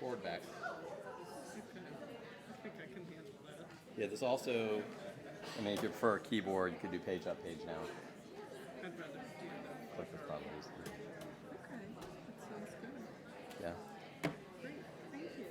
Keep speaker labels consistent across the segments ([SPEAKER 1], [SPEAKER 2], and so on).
[SPEAKER 1] cord back.
[SPEAKER 2] Okay. I think I can handle that.
[SPEAKER 1] Yeah, there's also, I mean, if you prefer a keyboard, you could do page up, page down.
[SPEAKER 2] I'd rather do that.
[SPEAKER 1] Clicker's probably easier.
[SPEAKER 2] Okay, that sounds good.
[SPEAKER 1] Yeah.
[SPEAKER 2] Great, thank you.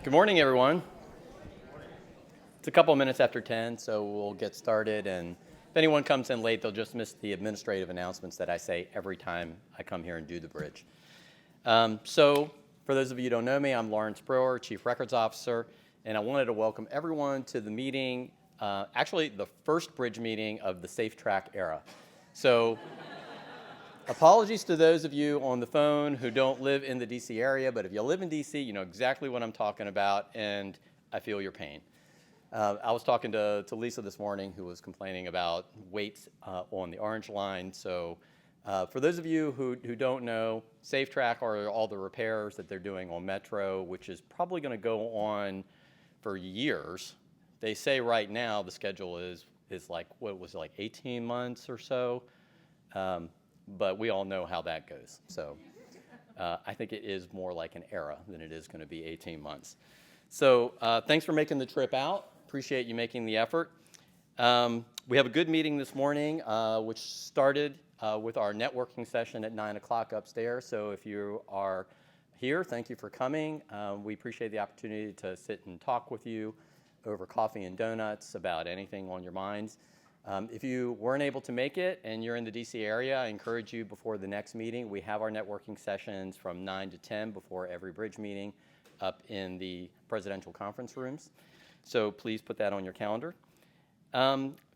[SPEAKER 1] Good morning, everyone. It's a couple of minutes after 10, so we'll get started. And if anyone comes in late, they'll just miss the administrative announcements that I say every time I come here and do the bridge. So for those of you who don't know me, I'm Lawrence Brewer, Chief Records Officer, and I wanted to welcome everyone to the meeting, actually the first bridge meeting of the Safe Track era. So apologies to those of you on the phone who don't live in the DC area, but if you live in DC, you know exactly what I'm talking about, and I feel your pain. I was talking to Lisa this morning, who was complaining about waits on the Orange Line. So for those of you who don't know, Safe Track are all the repairs that they're doing on Metro, which is probably going to go on for years. They say right now the schedule is like, what was it, like 18 months or so? But we all know how that goes. So I think it is more like an era than it is going to be 18 months. So thanks for making the trip out. Appreciate you making the effort. We have a good meeting this morning, which started with our networking session at 9 o'clock upstairs. So if you are here, thank you for coming. We appreciate the opportunity to sit and talk with you over coffee and donuts about anything on your minds. If you weren't able to make it and you're in the DC area, I encourage you before the next meeting. We have our networking sessions from 9 to 10 before every bridge meeting up in the presidential conference rooms. So please put that on your calendar.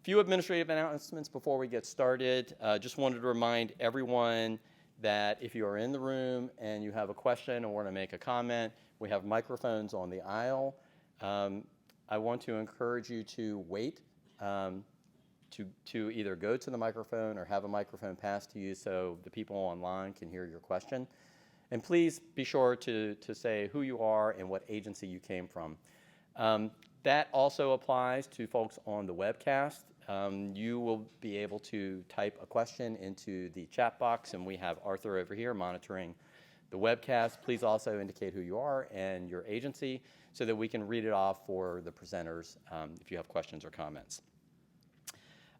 [SPEAKER 1] Few administrative announcements before we get started. Just wanted to remind everyone that if you are in the room and you have a question or want to make a comment, we have microphones on the aisle. I want to encourage you to wait to either go to the microphone or have a microphone passed to you so the people online can hear your question. And please be sure to say who you are and what agency you came from. That also applies to folks on the webcast. You will be able to type a question into the chat box, and we have Arthur over here monitoring the webcast. Please also indicate who you are and your agency so that we can read it off for the presenters if you have questions or comments.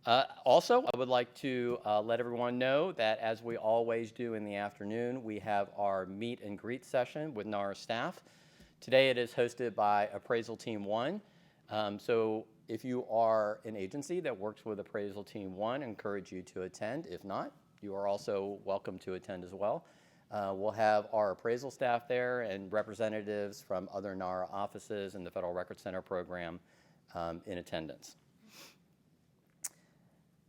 [SPEAKER 1] Also, I would like to let everyone know that as we always do in the afternoon, we have our meet and greet session with NARA staff. Today it is hosted by Appraisal Team 1. So if you are an agency that works with Appraisal Team 1, I encourage you to attend. If not, you are also welcome to attend as well. We'll have our appraisal staff there and representatives from other NARA offices and the Federal Record Center program in attendance.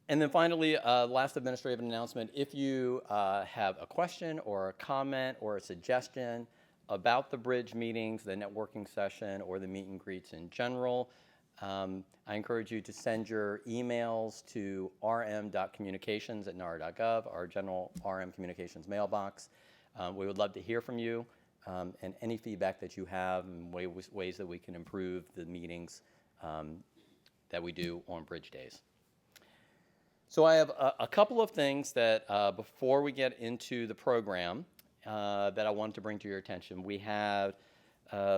[SPEAKER 1] And then finally, last administrative announcement, if you have a question or a comment or a suggestion about the BRIDG meetings, the networking session, or the meet and greets in general, I encourage you to send your emails to rm.communications@nara.gov, our general RM communications mailbox. We would love to hear from you and any feedback that you have and ways that we can improve the meetings that we do on BRIDG days. So I have a couple of things that before we get into the program that I wanted to bring to your attention. We have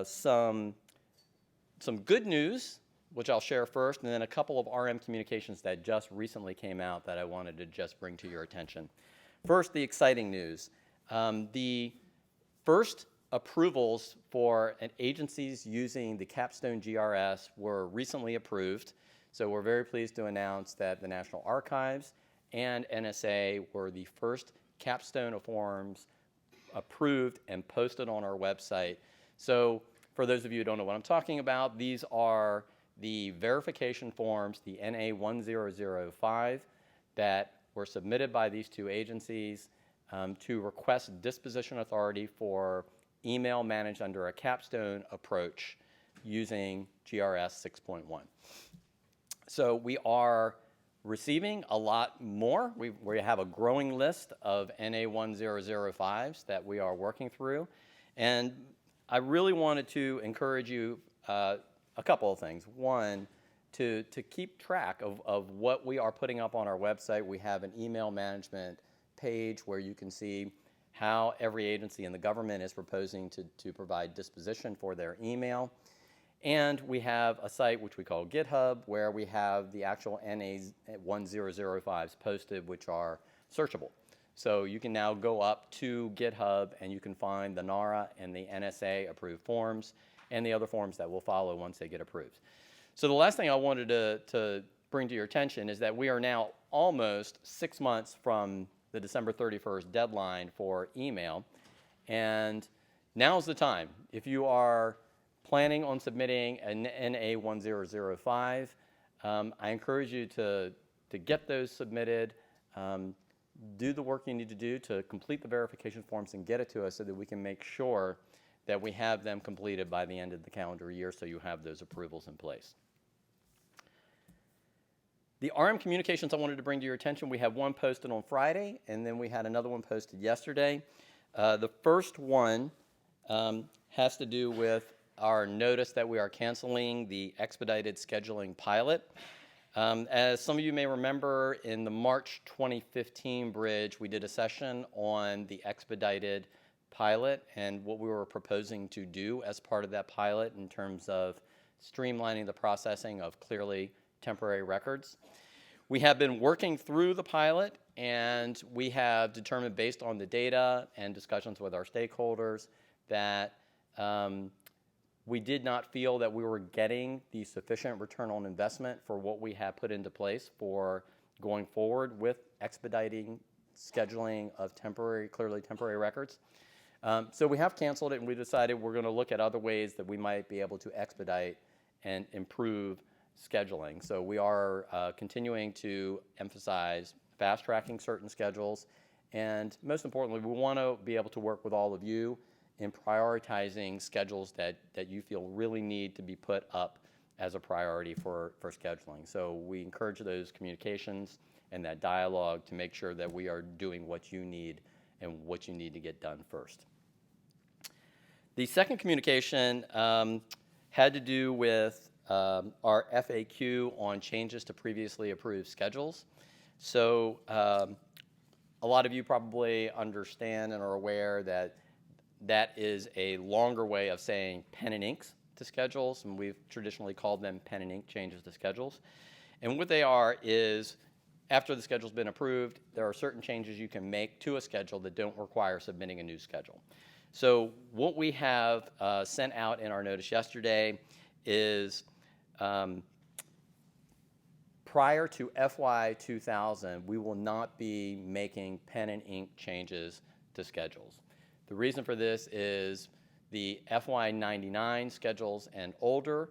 [SPEAKER 1] some good news, which I'll share first, and then a couple of RM communications that just recently came out that I wanted to just bring to your attention. First, the exciting news. The first approvals for agencies using the Capstone GRS were recently approved. So we're very pleased to announce that the National Archives and NSA were the first Capstone forms approved and posted on our website. So for those of you who don't know what I'm talking about, these are the verification forms, the NA1005, that were submitted by these two agencies to request disposition authority for email managed under a Capstone approach using GRS 6.1. So we are receiving a lot more. We have a growing list of NA1005s that we are working through. And I really wanted to encourage you a couple of things. One, to keep track of what we are putting up on our website. We have an email management page where you can see how every agency in the government is proposing to provide disposition for their email. And we have a site which we call GitHub, where we have the actual NA1005s posted, which are searchable. So you can now go up to GitHub and you can find the NARA and the NSA approved forms and the other forms that will follow once they get approved. So the last thing I wanted to bring to your attention is that we are now almost 6 months from the December 31st deadline for email. And now's the time. If you are planning on submitting an NA1005, I encourage you to get those submitted, do the work you need to do to complete the verification forms and get it to us so that we can make sure that we have them completed by the end of the calendar year so you have those approvals in place. The RM communications I wanted to bring to your attention, we have one posted on Friday, and then we had another one posted yesterday. The first one has to do with our notice that we are canceling the expedited scheduling pilot. As some of you may remember, in the March 2015 BRIDG, we did a session on the expedited pilot and what we were proposing to do as part of that pilot in terms of streamlining the processing of clearly temporary records. We have been working through the pilot, and we have determined, based on the data and discussions with our stakeholders, that we did not feel that we were getting the sufficient return on investment for what we have put into place for going forward with expediting scheduling of clearly temporary records. So we have canceled it, and we decided we're going to look at other ways that we might be able to expedite and improve scheduling. So we are continuing to emphasize fast-tracking certain schedules, and most importantly, we want to be able to work with all of you in prioritizing schedules that you feel really need to be put up as a priority for scheduling. So we encourage those communications and that dialogue to make sure that we are doing what you need and what you need to get done first. The second communication had to do with our FAQ on changes to previously approved schedules. So a lot of you probably understand and are aware that that is a longer way of saying pen and inks to schedules, and we've traditionally called them pen and ink changes to schedules. And what they are is after the schedule's been approved, there are certain changes you can make to a schedule that don't require submitting a new schedule. So what we have sent out in our notice yesterday is prior to FY 2000, we will not be making pen and ink changes to schedules. The reason for this is the FY 99 schedules and older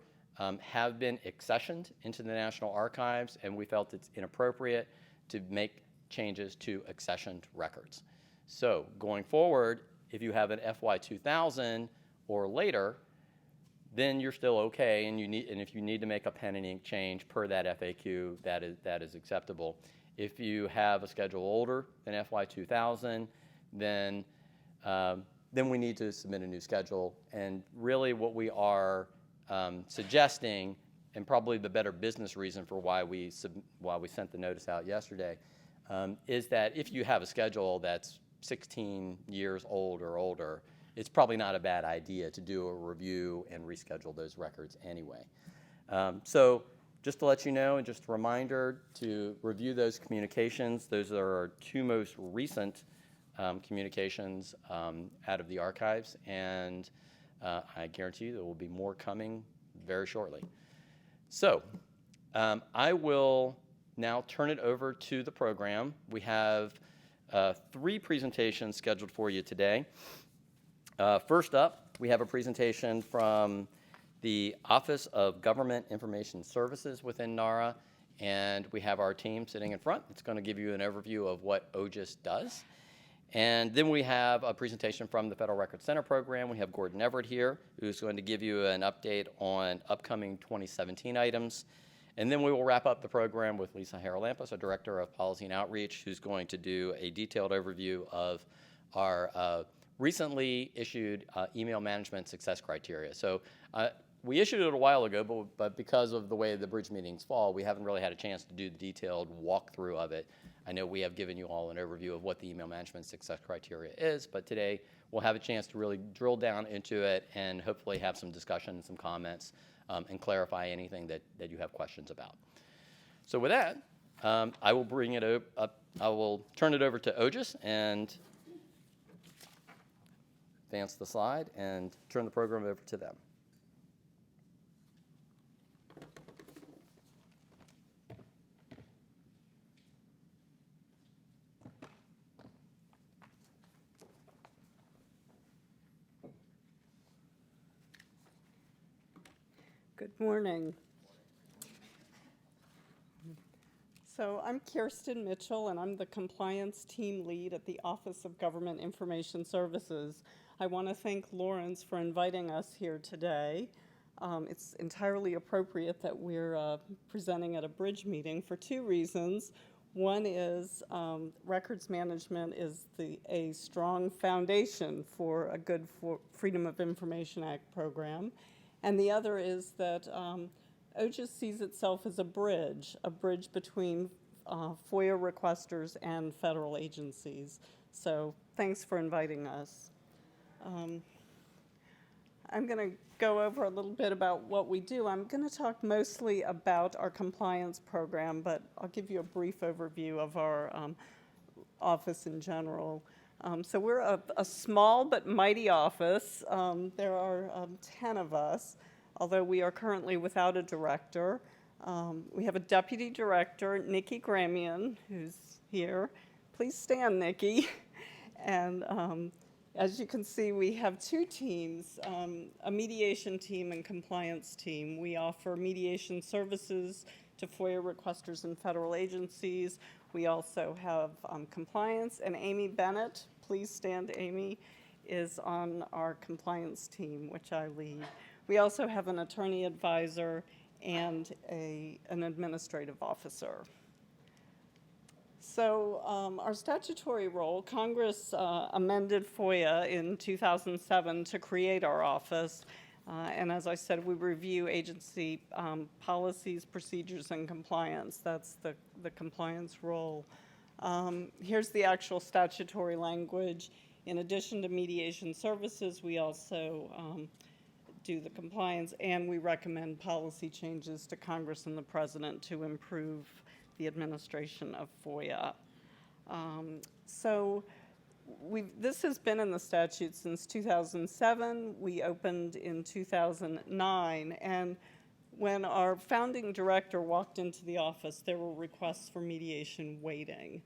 [SPEAKER 1] have been accessioned into the National Archives, and we felt it's inappropriate to make changes to accessioned records. So going forward, if you have an FY 2000 or later, then you're still okay, and if you need to make a pen and ink change per that FAQ, that is acceptable. If you have a schedule older than FY 2000, then we need to submit a new schedule. And really, what we are suggesting, and probably the better business reason for why we sent the notice out yesterday, is that if you have a schedule that's 16 years old or older, it's probably not a bad idea to do a review and reschedule those records anyway. So just to let you know, and just a reminder to review those communications. Those are our two most recent communications out of the archives, and I guarantee you there will be more coming very shortly. So I will now turn it over to the program. We have 3 presentations scheduled for you today. First up, we have a presentation from the Office of Government Information Services within NARA, and we have our team sitting in front. It's going to give you an overview of what OGIS does. And then we have a presentation from the Federal Records Center program. We have Gordon Everett here, who's going to give you an update on upcoming 2017 items. And then we will wrap up the program with Lisa Haralampus, our Director of Policy and Outreach, who's going to do a detailed overview of our recently issued email management success criteria. So we issued it a while ago, but because of the way the BRIDG meetings fall, we haven't really had a chance to do the detailed walkthrough of it. I know we have given you all an overview of what the email management success criteria is, but today we'll have a chance to really drill down into it and hopefully have some discussion and some comments and clarify anything that you have questions about. So with that, I will bring it up. I will turn it over to OGIS and advance the slide and turn the program over to them.
[SPEAKER 2] Good morning. So I'm Kirsten Mitchell, and I'm the Compliance Team Lead at the Office of Government Information Services. I want to thank Lawrence for inviting us here today. It's entirely appropriate that we're presenting at a BRIDG meeting for 2 reasons. One is records management is a strong foundation for a good Freedom of Information Act program. And the other is that OGIS sees itself as a bridge between FOIA requesters and federal agencies. So thanks for inviting us. I'm going to go over a little bit about what we do. I'm going to talk mostly about our compliance program, but I'll give you a brief overview of our office in general. So we're a small but mighty office. There are 10 of us, although we are currently without a director. We have a deputy director, Nikki Gramian, who's here. Please stand, Nikki. And as you can see, we have 2 teams, a mediation team and compliance team. We offer mediation services to FOIA requesters and federal agencies. We also have compliance, and Amy Bennett, please stand, Amy, is on our compliance team, which I lead. We also have an attorney advisor and an administrative officer. So our statutory role, Congress amended FOIA in 2007 to create our office. And as I said, we review agency policies, procedures, and compliance. That's the compliance role. Here's the actual statutory language. In addition to mediation services, we also do the compliance, and we recommend policy changes to Congress and the President to improve the administration of FOIA. So this has been in the statute since 2007. We opened in 2009, and when our founding director walked into the office, there were requests for mediation waiting.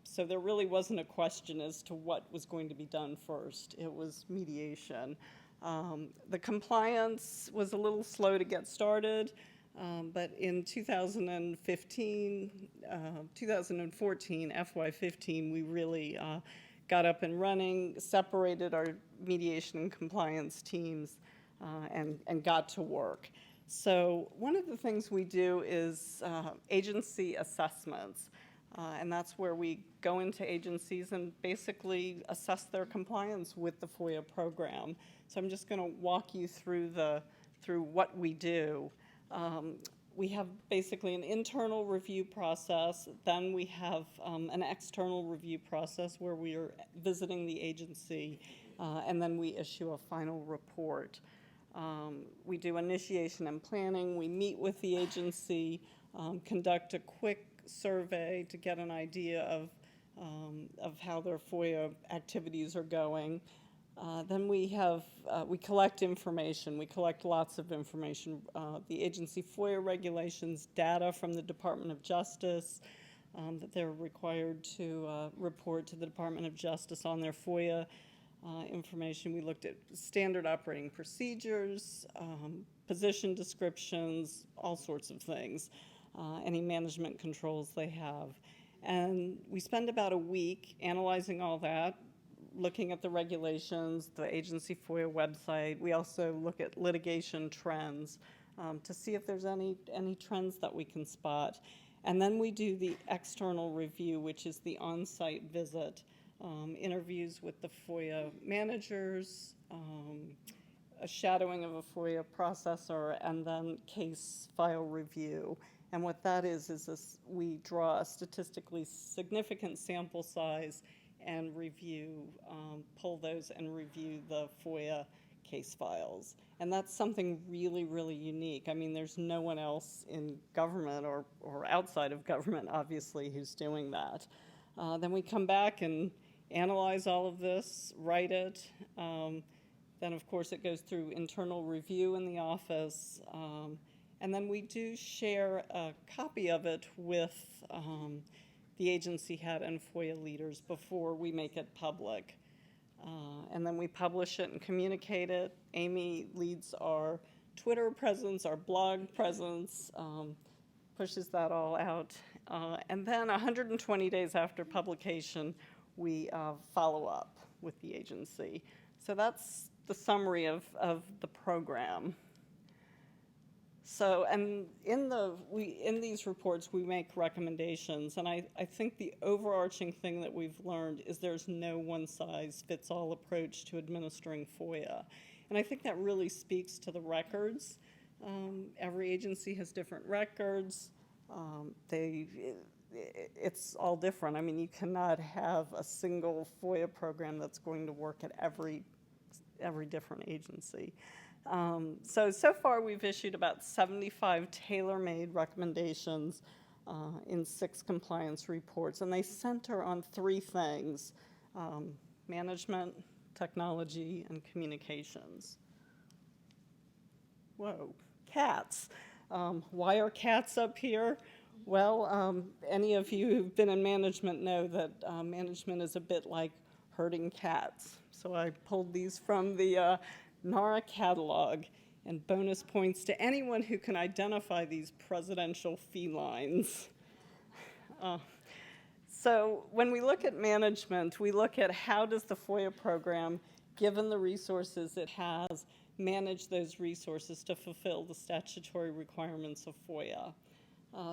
[SPEAKER 2] So there really wasn't a question as to what was going to be done first. It was mediation. The compliance was a little slow to get started, but in 2014, FY15, we really got up and running, separated our mediation and compliance teams, and got to work. So one of the things we do is agency assessments. And that's where we go into agencies and basically assess their compliance with the FOIA program. So I'm just going to walk you through what we do. We have basically an internal review process. Then we have an external review process where we are visiting the agency, and then we issue a final report. We do initiation and planning. We meet with the agency, conduct a quick survey to get an idea of how their FOIA activities are going. Then we collect information. We collect lots of information. The agency FOIA regulations, data from the Department of Justice, that they're required to report to the Department of Justice on their FOIA information. We looked at standard operating procedures, position descriptions, all sorts of things, any management controls they have. And we spend about a week analyzing all that, looking at the regulations, the agency FOIA website. We also look at litigation trends to see if there's any trends that we can spot. And then we do the external review, which is the on-site visit, interviews with the FOIA managers, a shadowing of a FOIA processor, and then case file review. And what that is we draw a statistically significant sample size and pull those and review the FOIA case files. And that's something really, really unique. I mean, there's no one else in government or outside of government, obviously, who's doing that. Then we come back and analyze all of this, write it. Then, of course, it goes through internal review in the office. And then we do share a copy of it with the agency head and FOIA leaders before we make it public. And then we publish it and communicate it. Amy leads our Twitter presence, our blog presence, pushes that all out. And then 120 days after publication, we follow up with the agency. So that's the summary of the program. So, and in these reports, we make recommendations, and I think the overarching thing that we've learned is there's no one-size-fits-all approach to administering FOIA. And I think that really speaks to the records. Every agency has different records. It's all different. I mean, you cannot have a single FOIA program that's going to work at every different agency. So far we've issued about 75 tailor-made recommendations in 6 compliance reports, and they center on 3 things: management, technology, and communications. Whoa, cats. Why are cats up here? Well, any of you who've been in management know that management is a bit like herding cats. So I pulled these from the NARA catalog, and bonus points to anyone who can identify these presidential felines. So when we look at management, we look at how does the FOIA program, given the resources it has, manage those resources to fulfill the statutory requirements of FOIA.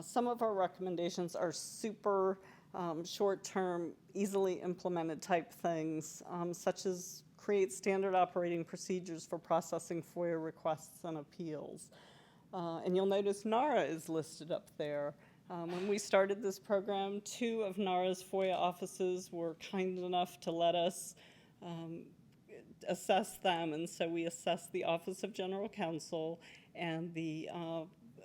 [SPEAKER 2] Some of our recommendations are super short-term, easily implemented type things, such as create standard operating procedures for processing FOIA requests and appeals. And you'll notice NARA is listed up there. When we started this program, 2 of NARA's FOIA offices were kind enough to let us assess them, and so we assessed the Office of General Counsel and the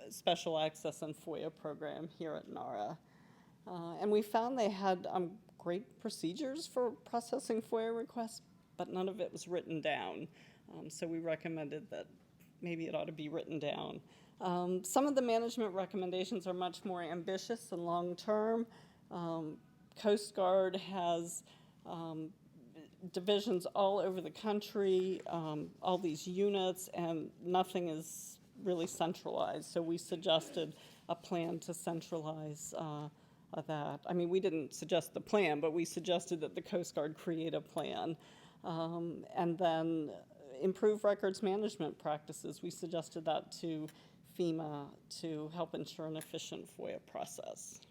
[SPEAKER 2] special access and FOIA program here at NARA. And we found they had great procedures for processing FOIA requests, but none of it was written down. So we recommended that maybe it ought to be written down. Some of the management recommendations are much more ambitious and long-term. Coast Guard has divisions all over the country, all these units, and nothing is really centralized. So we suggested a plan to centralize that. I mean, we didn't suggest the plan, but we suggested that the Coast Guard create a plan. And then improve records management practices. We suggested that to FEMA to help ensure an efficient FOIA process.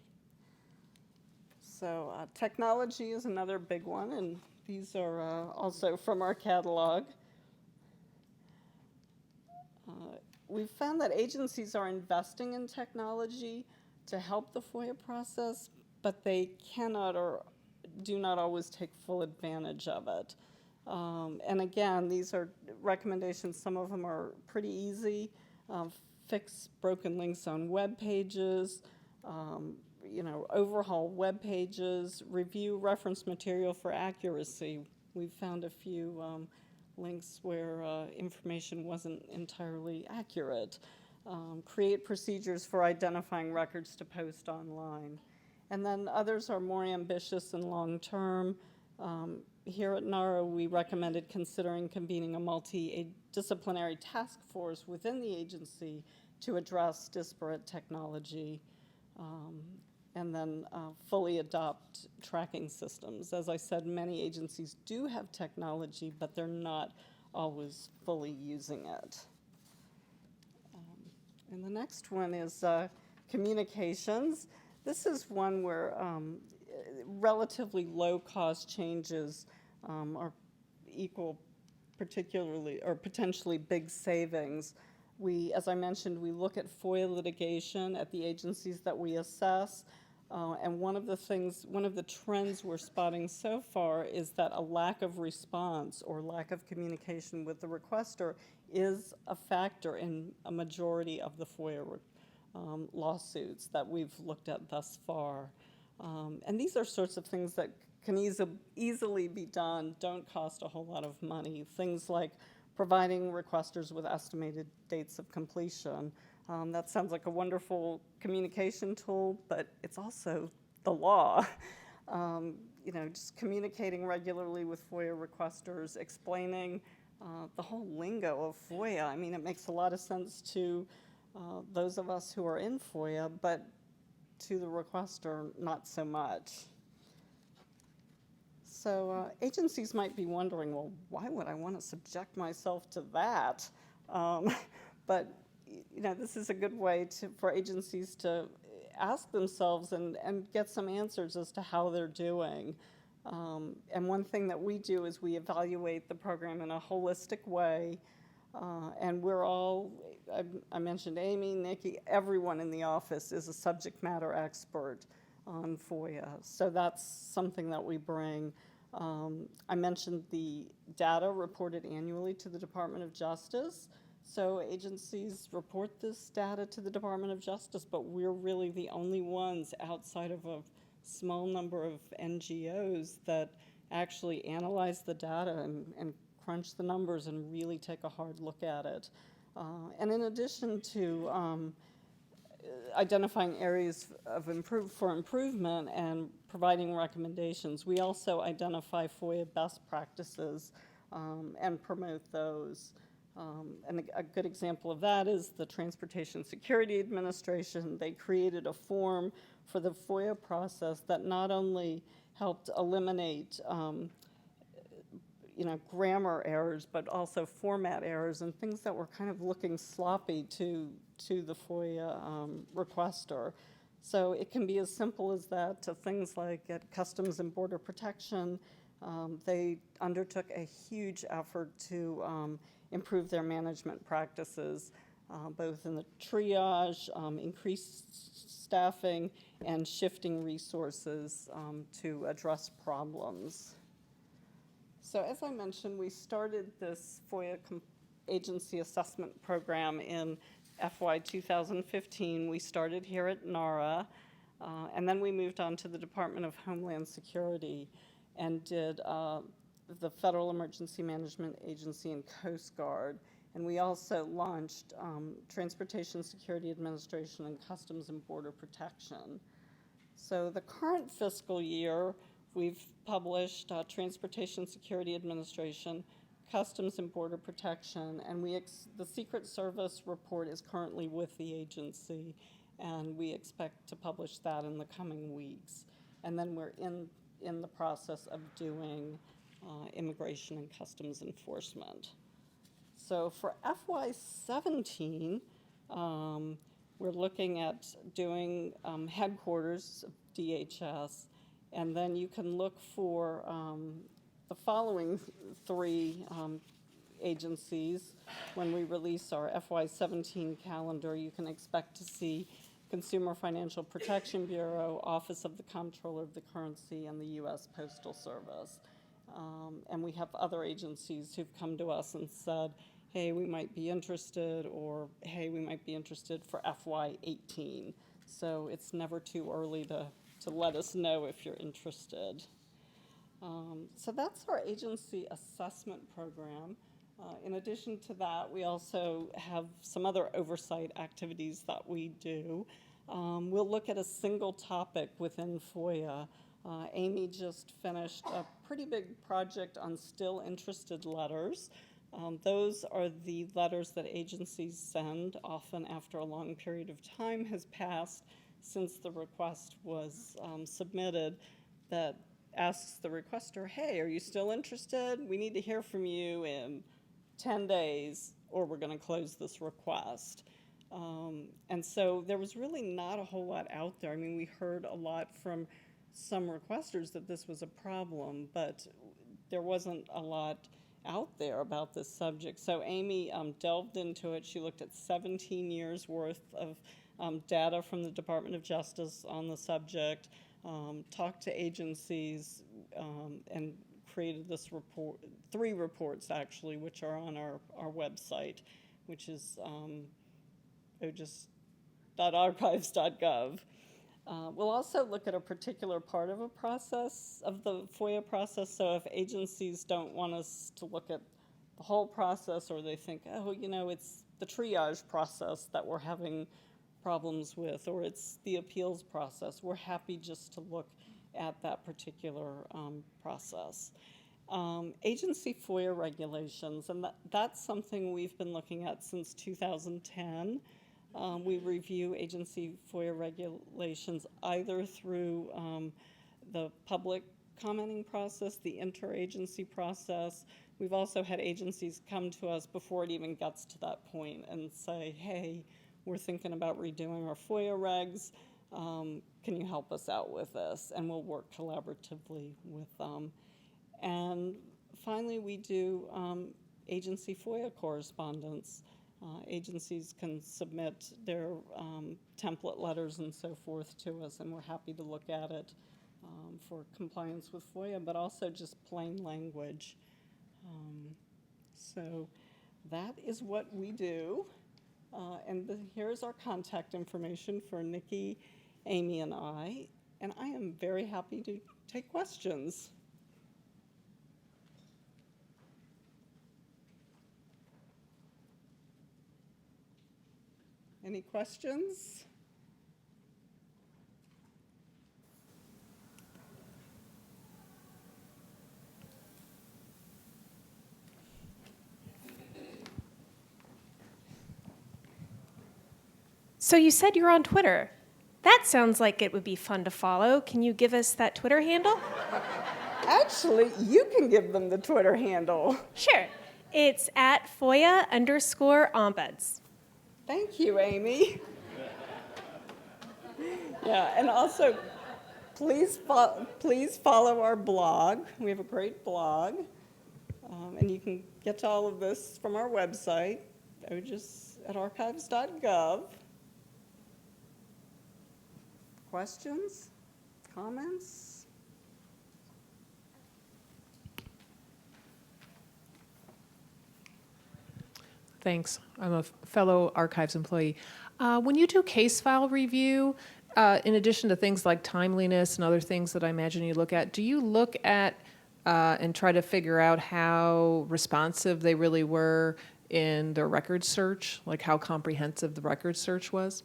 [SPEAKER 2] So technology is another big one, and these are also from our catalog. We've found that agencies are investing in technology to help the FOIA process, but they cannot or do not always take full advantage of it. And again, these are recommendations. Some of them are pretty easy. Fix broken links on web pages, overhaul web pages, review reference material for accuracy. We've found a few links where information wasn't entirely accurate. Create procedures for identifying records to post online. And then others are more ambitious and long-term. Here at NARA, we recommended considering convening a multidisciplinary task force within the agency to address disparate technology, and then fully adopt tracking systems. As I said, many agencies do have technology, but they're not always fully using it. And the next one is communications. This is one where relatively low-cost changes are equal particularly or potentially big savings. As I mentioned, we look at FOIA litigation at the agencies that we assess, and one of the trends we're spotting so far is that a lack of response or lack of communication with the requester is a factor in a majority of the FOIA lawsuits that we've looked at thus far. And these are sorts of things that can easily be done, don't cost a whole lot of money. Things like providing requesters with estimated dates of completion. That sounds like a wonderful communication tool, but it's also the law. Just communicating regularly with FOIA requesters, explaining the whole lingo of FOIA. I mean, it makes a lot of sense to those of us who are in FOIA, but to the requester, not so much. So agencies might be wondering, well, why would I want to subject myself to that? But this is a good way for agencies to ask themselves and get some answers as to how they're doing. And one thing that we do is we evaluate the program in a holistic way. And we're all, I mentioned Amy, Nikki, everyone in the office is a subject matter expert on FOIA. So that's something that we bring. I mentioned the data reported annually to the Department of Justice. So agencies report this data to the Department of Justice, but we're really the only ones outside of a small number of NGOs that actually analyze the data and crunch the numbers and really take a hard look at it. And in addition to identifying areas of improvement and providing recommendations, we also identify FOIA best practices and promote those. And a good example of that is the Transportation Security Administration. They created a form for the FOIA process that not only helped eliminate grammar errors, but also format errors and things that were kind of looking sloppy to the FOIA requester. So it can be as simple as that to things like at Customs and Border Protection. They undertook a huge effort to improve their management practices, both in the triage, increased staffing, and shifting resources to address problems. So as I mentioned, we started this FOIA agency assessment program in FY 2015, we started here at NARA, and then we moved on to the Department of Homeland Security and did the Federal Emergency Management Agency and Coast Guard. And we also launched Transportation Security Administration and Customs and Border Protection. So the current fiscal year, we've published Transportation Security Administration, Customs and Border Protection, and the Secret Service report is currently with the agency, and we expect to publish that in the coming weeks. And then we're in the process of doing immigration and customs enforcement. So for FY17, we're looking at doing headquarters of DHS, and then you can look for the following three agencies. When we release our FY17 calendar, you can expect to see Consumer Financial Protection Bureau, Office of the Comptroller of the Currency, and the U.S. Postal Service. And we have other agencies who've come to us and said, hey, we might be interested, or hey, we might be interested for FY18. So it's never too early to let us know if you're interested. So that's our agency assessment program. In addition to that, we also have some other oversight activities that we do. We'll look at a single topic within FOIA. Amy just finished a pretty big project on still interested letters. Those are the letters that agencies send, often after a long period of time has passed since the request was submitted, that asks the requester, hey, are you still interested? We need to hear from you in 10 days or we're going to close this request. And so there was really not a whole lot out there. I mean, we heard a lot from some requesters that this was a problem, but there wasn't a lot out there about this subject. So Amy delved into it. She looked at 17 years worth of data from the Department of Justice on the subject, talked to agencies, and created this report, 3 reports actually, which are on our website, which is ogis.archives.gov. We'll also look at a particular part of a process, of the FOIA process, so if agencies don't want us to look at the whole process, or they think, oh, you know, it's the triage process that we're having problems with, or it's the appeals process, we're happy just to look at that particular process. Agency FOIA regulations, and that's something we've been looking at since 2010. We review agency FOIA regulations either through the public commenting process, the interagency process. We've also had agencies come to us before it even gets to that point and say, hey, we're thinking about redoing our FOIA regs. Can you help us out with this? And we'll work collaboratively with them. And finally, we do agency FOIA correspondence. Agencies can submit their template letters and so forth to us, and we're happy to look at it for compliance with FOIA, but also just plain language. So that is what we do. And here's our contact information for Nikki, Amy, and I am very happy to take questions. Any questions?
[SPEAKER 3] So you said you're on Twitter. That sounds like it would be fun to follow. Can you give us that Twitter handle?
[SPEAKER 2] Actually, you can give them the Twitter handle.
[SPEAKER 3] Sure. It's at FOIA_ombuds.
[SPEAKER 2] Thank you, Amy. Yeah, and also, please follow our blog. We have a great blog, and you can get to all of this from our website, ogis.archives.gov. Questions? Comments?
[SPEAKER 4] Thanks. I'm a fellow archives employee. When you do case file review, in addition to things like timeliness and other things that I imagine you look at, do you look at and try to figure out how responsive they really were in their record search, like how comprehensive the record search was?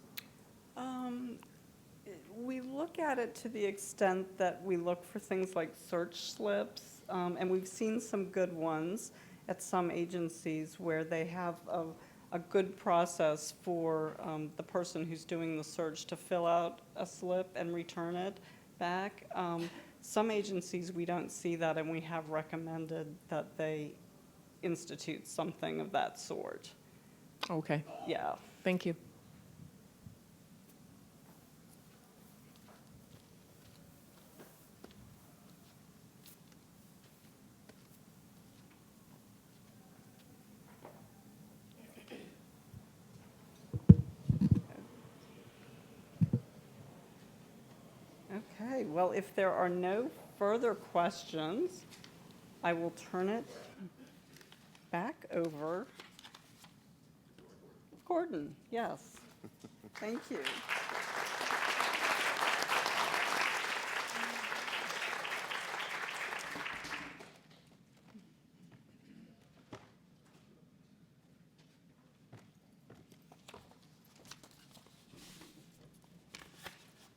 [SPEAKER 2] We look at it to the extent that we look for things like search slips, and we've seen some good ones at some agencies where they have a good process for the person who's doing the search to fill out a slip and return it back. Some agencies, we don't see that, and we have recommended that they institute something of that sort.
[SPEAKER 4] Okay,
[SPEAKER 2] Yeah.
[SPEAKER 4] thank you.
[SPEAKER 2] Okay, well, if there are no further questions, I will turn it back over. Gordon, yes. Thank you.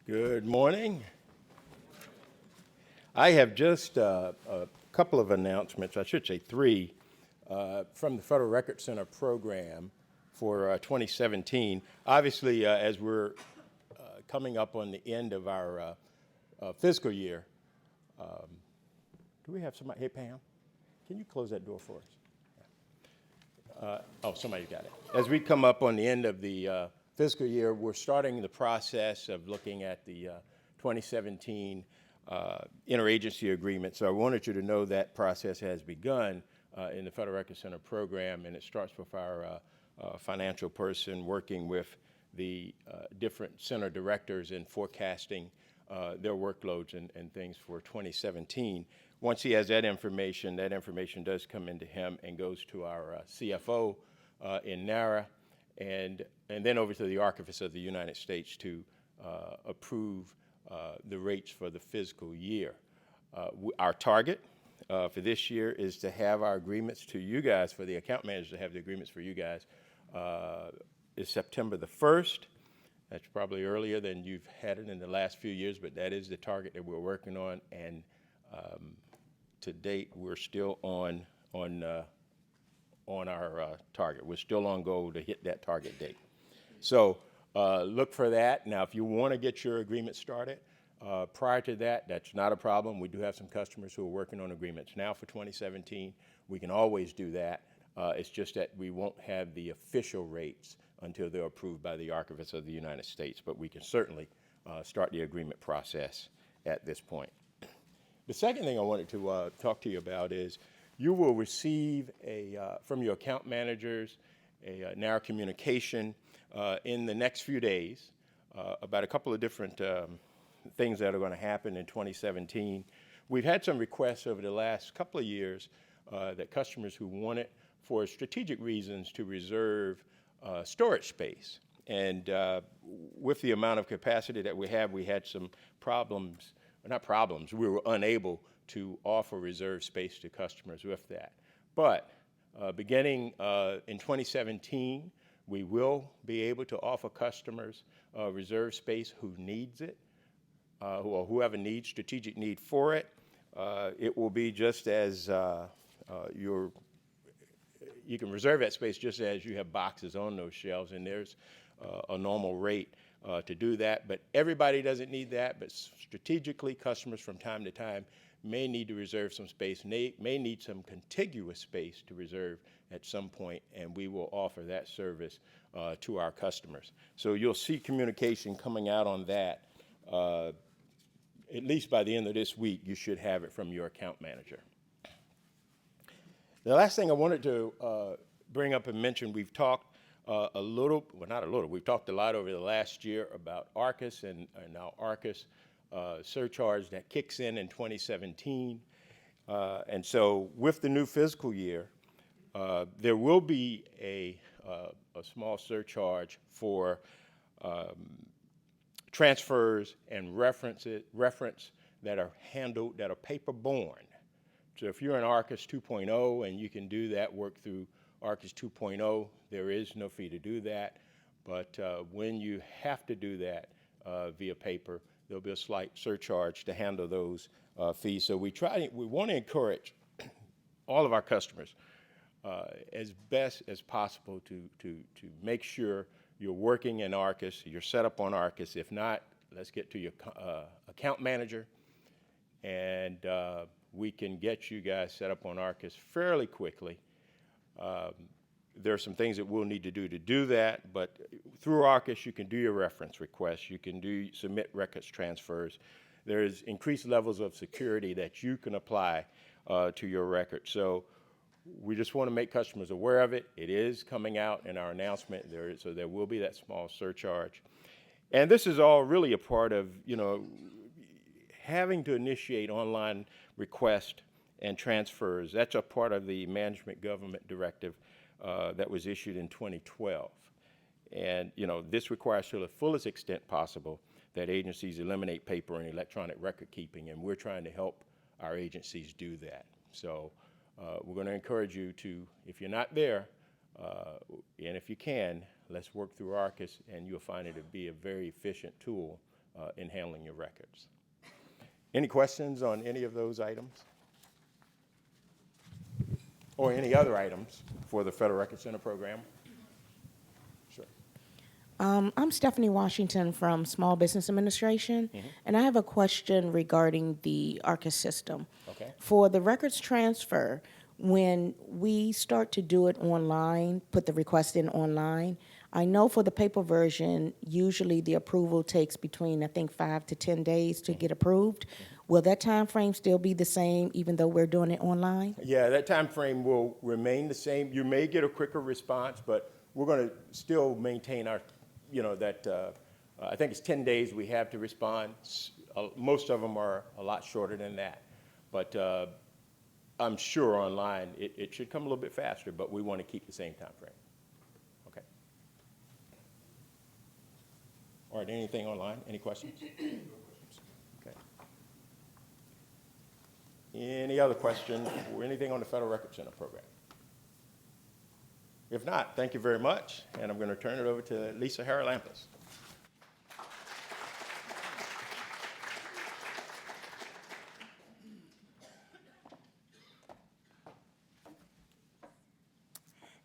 [SPEAKER 5] Good morning. I have just a couple of announcements, I should say three, from the Federal Record Center program for 2017. Obviously, as we're coming up on the end of our fiscal year, do we have somebody? Hey, Pam, can you close that door for us? Oh, somebody got it. As we come up on the end of the fiscal year, we're starting the process of looking at the 2017 interagency agreement. So I wanted you to know that process has begun in the Federal Record Center program, and it starts with our financial person working with the different center directors in forecasting their workloads and things for 2017. Once he has that information does come into him and goes to our CFO in NARA, and then over to the Archivist of the United States to approve the rates for the fiscal year. Our target for this year is to have our agreements to you guys, for the account managers to have the agreements for you guys, is September the 1st. That's probably earlier than you've had it in the last few years, but that is the target that we're working on, and to date, we're still on our target. We're still on goal to hit that target date. So look for that. Now, if you want to get your agreement started prior to that, that's not a problem. We do have some customers who are working on agreements now for 2017. We can always do that. It's just that we won't have the official rates until they're approved by the Archivist of the United States, but we can certainly start the agreement process at this point. The second thing I wanted to talk to you about is you will receive from your account managers a narrow communication in the next few days about a couple of different things that are going to happen in 2017. We've had some requests over the last couple of years that customers who wanted, for strategic reasons, to reserve storage space. And with the amount of capacity that we have, we had some problems. Not problems, we were unable to offer reserve space to customers with that. But beginning in 2017, we will be able to offer customers reserve space who needs it, or whoever needs strategic need for it. It will be just as you can reserve that space just as you have boxes on those shelves, and there's a normal rate to do that. But everybody doesn't need that, but strategically, customers from time to time may need to reserve some space, may need some contiguous space to reserve at some point, and we will offer that service to our customers. So you'll see communication coming out on that. At least by the end of this week, you should have it from your account manager. The last thing I wanted to bring up and mention, we've talked we've talked a lot over the last year about OGIS and our OGIS surcharge that kicks in 2017. And so with the new fiscal year, there will be a a small surcharge for transfers and reference that are handled, that are paper-borne. So if you're in ARCIS 2.0 and you can do that work through ARCIS 2.0, there is no fee to do that. But when you have to do that via paper, there'll be a slight surcharge to handle those fees. So we want to encourage all of our customers as best as possible to make sure you're working in ARCIS, you're set up on ARCIS. If not, let's get to your account manager, and we can get you guys set up on ARCIS fairly quickly. There are some things that we'll need to do that, but through ARCIS, you can do your reference requests, you can submit records transfers. There's increased levels of security that you can apply to your records. So we just want to make customers aware of it. It is coming out in our announcement, so there will be that small surcharge. And this is all really a part of, having to initiate online requests and transfers. That's a part of the Management Government Directive that was issued in 2012. And, this requires to the fullest extent possible that agencies eliminate paper and electronic record keeping, and we're trying to help our agencies do that. So we're going to encourage you to, if you're not there, and if you can, let's work through ARCIS, and you'll find it to be a very efficient tool in handling your records. Any questions on any of those items? Or any other items for the Federal Record Center program? Sure.
[SPEAKER 6] I'm Stephanie Washington from Small Business Administration, and I have a question regarding the ARCIS system.
[SPEAKER 5] Okay.
[SPEAKER 6] For the records transfer, when we start to do it online, put the request in online, I know for the paper version, usually the approval takes between, I think, 5 to 10 days to get approved. Will that time frame still be the same even though we're doing it online?
[SPEAKER 5] Yeah, that time frame will remain the same. You may get a quicker response, but we're going to still maintain our, I think it's 10 days we have to respond. Most of them are a lot shorter than that. But I'm sure online it should come a little bit faster, but we want to keep the same time frame. Okay. All right, anything online? Any questions? Okay. Any other questions or anything on the Federal Record Center program? If not, thank you very much, and I'm going to turn it over to Lisa Haralampis.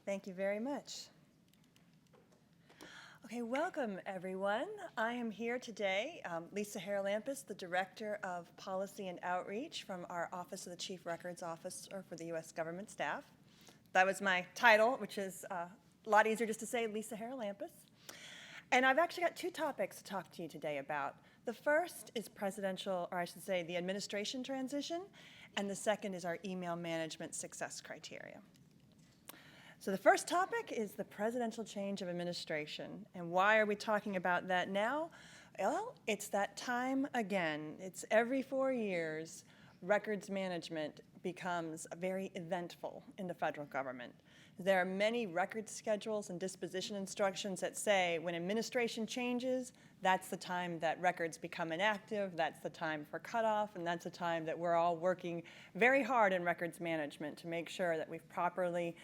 [SPEAKER 7] Thank you very much. Okay, welcome everyone. I am here today, Lisa Haralampis, the Director of Policy and Outreach from our Office of the Chief Records Officer for the U.S. Government Staff. That was my title, which is a lot easier just to say Lisa Haralampis. And I've actually got two topics to talk to you today about. The first is presidential, or I should say the administration transition, and the second is our email management success criteria. So the first topic is the presidential change of administration. And why are we talking about that now? Well, it's that time again. It's every 4 years, records management becomes very eventful in the federal government. There are many record schedules and disposition instructions that say when administration changes, that's the time that records become inactive, that's the time for cutoff, and that's the time that we're all working very hard in records management to make sure that we've properly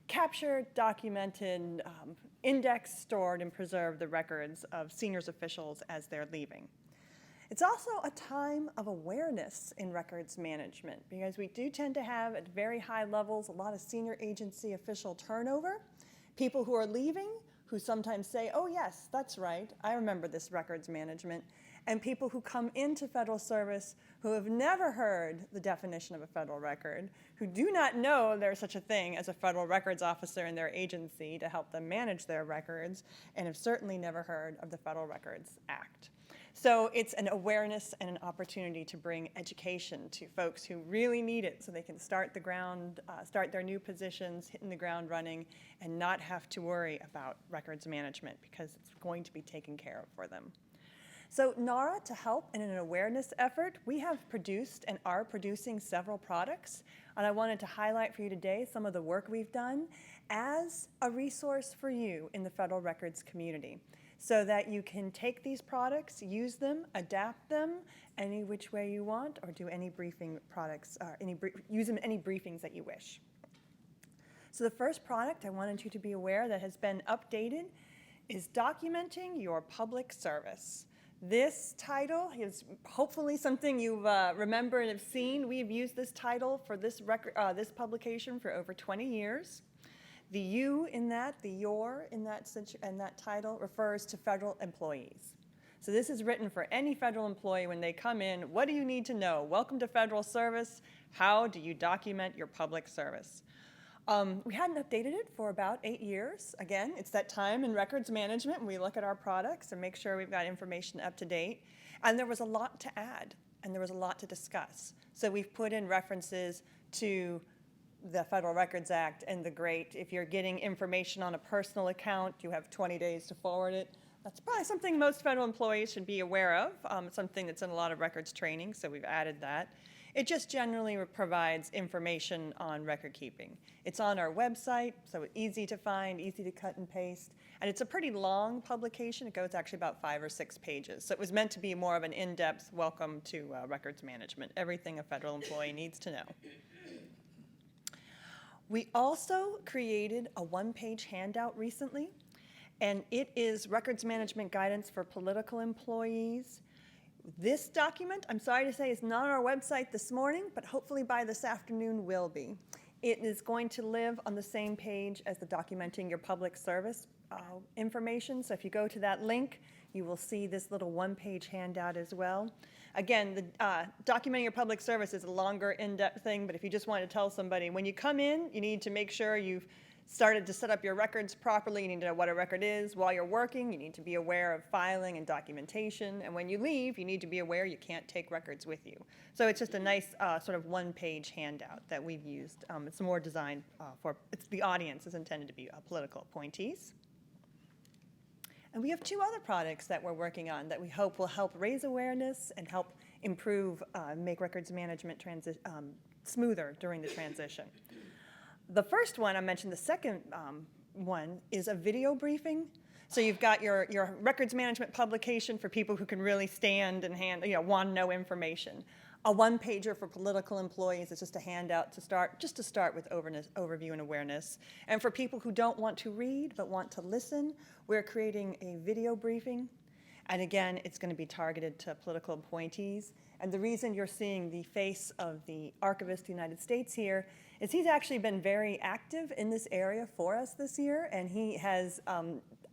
[SPEAKER 7] captured, documented, indexed, stored, and preserved the records of senior officials as they're leaving. It's also a time of awareness in records management because we do tend to have at very high levels a lot of senior agency official turnover, people who are leaving who sometimes say, oh yes, that's right, I remember this records management, and people who come into federal service who have never heard the definition of a federal record, who do not know there's such a thing as a federal records officer in their agency to help them manage their records, and have certainly never heard of the Federal Records Act. So it's an awareness and an opportunity to bring education to folks who really need it so they can start their new positions, hitting the ground running, and not have to worry about records management because it's going to be taken care of for them. So NARA, to help in an awareness effort, we have produced and are producing several products. And I wanted to highlight for you today some of the work we've done as a resource for you in the federal records community, so that you can take these products, use them, adapt them any which way you want, or do any briefing products, use them in any briefings that you wish. So the first product I wanted you to be aware that has been updated is Documenting Your Public Service. This title is hopefully something you remember and have seen. We've used this title for this publication for over 20 years. The you in that, the your in that title refers to federal employees. So this is written for any federal employee when they come in. What do you need to know? Welcome to federal service. How do you document your public service? We hadn't updated it for about 8 years. Again, it's that time in records management when we look at our products and make sure we've got information up to date. And there was a lot to add, and there was a lot to discuss. So we've put in references to the Federal Records Act and the GREAT. If you're getting information on a personal account, you have 20 days to forward it. That's probably something most federal employees should be aware of. It's something that's in a lot of records training, so we've added that. It just generally provides information on record keeping. It's on our website, so it's easy to find, easy to cut and paste. And it's a pretty long publication. It goes actually about 5 or 6 pages. So it was meant to be more of an in-depth welcome to records management, everything a federal employee needs to know. We also created a one-page handout recently, and it is records management guidance for political employees. This document, I'm sorry to say, is not on our website this morning, but hopefully by this afternoon will be. It is going to live on the same page as the Documenting Your Public Service information. So if you go to that link, you will see this little one-page handout as well. Again, the Documenting Your Public Service is a longer, in-depth thing, but if you just want to tell somebody, when you come in, you need to make sure you've started to set up your records properly. You need to know what a record is. While you're working, you need to be aware of filing and documentation. And when you leave, you need to be aware you can't take records with you. So it's just a nice sort of one-page handout that we've used. It's more designed the audience is intended to be political appointees. And we have 2 other products that we're working on that we hope will help raise awareness and help improve, make records management smoother during the transition. The first one, I mentioned the second one, is a video briefing. So you've got your records management publication for people who can really stand and want to know information. A one-pager for political employees is just a handout to start with overview and awareness. And for people who don't want to read but want to listen, we're creating a video briefing. And again, it's going to be targeted to political appointees. And the reason you're seeing the face of the Archivist of the United States here is he's actually been very active in this area for us this year, and he has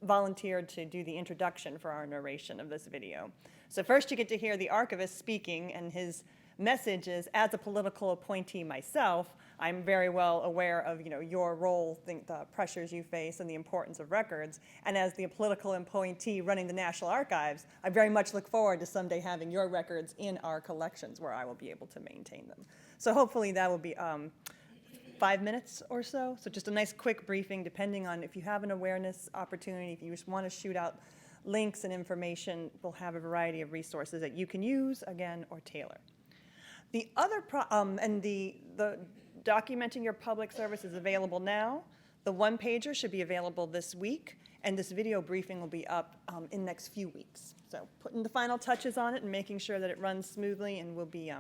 [SPEAKER 7] volunteered to do the introduction for our narration of this video. So first you get to hear the archivist speaking, and his message is, as a political appointee myself, I'm very well aware of your role, the pressures you face, and the importance of records. And as the political appointee running the National Archives, I very much look forward to someday having your records in our collections where I will be able to maintain them. So hopefully that will be 5 minutes or so. So just a nice quick briefing, depending on if you have an awareness opportunity, if you just want to shoot out links and information, we'll have a variety of resources that you can use, again, or tailor. The other, the Documenting Your Public Service is available now. The one-pager should be available this week, and this video briefing will be up in the next few weeks. So putting the final touches on it and making sure that it runs smoothly and will be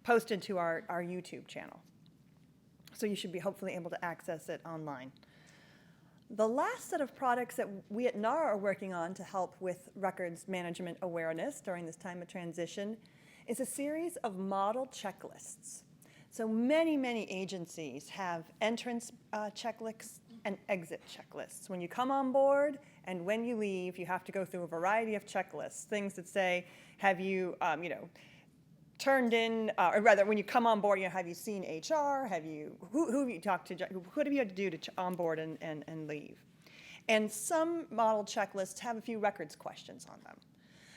[SPEAKER 7] posted to our YouTube channel. So you should be hopefully able to access it online. The last set of products that we at NARA are working on to help with records management awareness during this time of transition is a series of model checklists. So many agencies have entrance checklists and exit checklists. When you come on board and when you leave, you have to go through a variety of checklists, things that say, have you, turned in, or rather, when you come on board, have you seen HR? Who have you talked to? What have you had to do to onboard and leave? And some model checklists have a few records questions on them.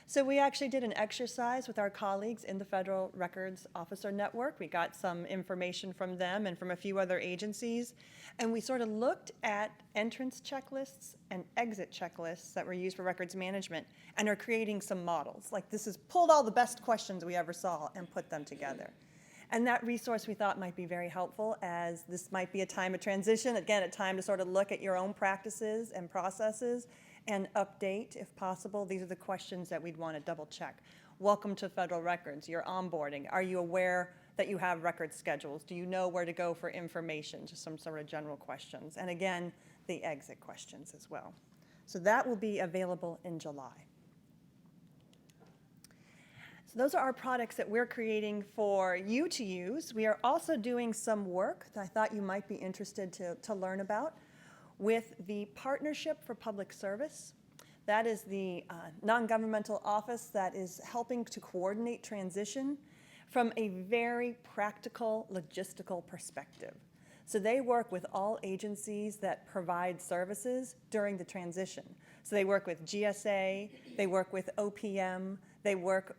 [SPEAKER 7] So we actually did an exercise with our colleagues in the Federal Records Officer Network. We got some information from them and from a few other agencies, and we sort of looked at entrance checklists and exit checklists that were used for records management and are creating some models. Like this is pulled all the best questions we ever saw and put them together. And that resource we thought might be very helpful, as this might be a time of transition, again, a time to sort of look at your own practices and processes and update, if possible. These are the questions that we'd want to double check. Welcome to Federal Records, you're onboarding. Are you aware that you have record schedules? Do you know where to go for information? Just some sort of general questions. And again, the exit questions as well. So that will be available in July. So those are our products that we're creating for you to use. We are also doing some work that I thought you might be interested to learn about with the Partnership for Public Service. That is the non-governmental office that is helping to coordinate transition from a very practical, logistical perspective. So they work with all agencies that provide services during the transition. So they work with GSA, they work with OPM, they work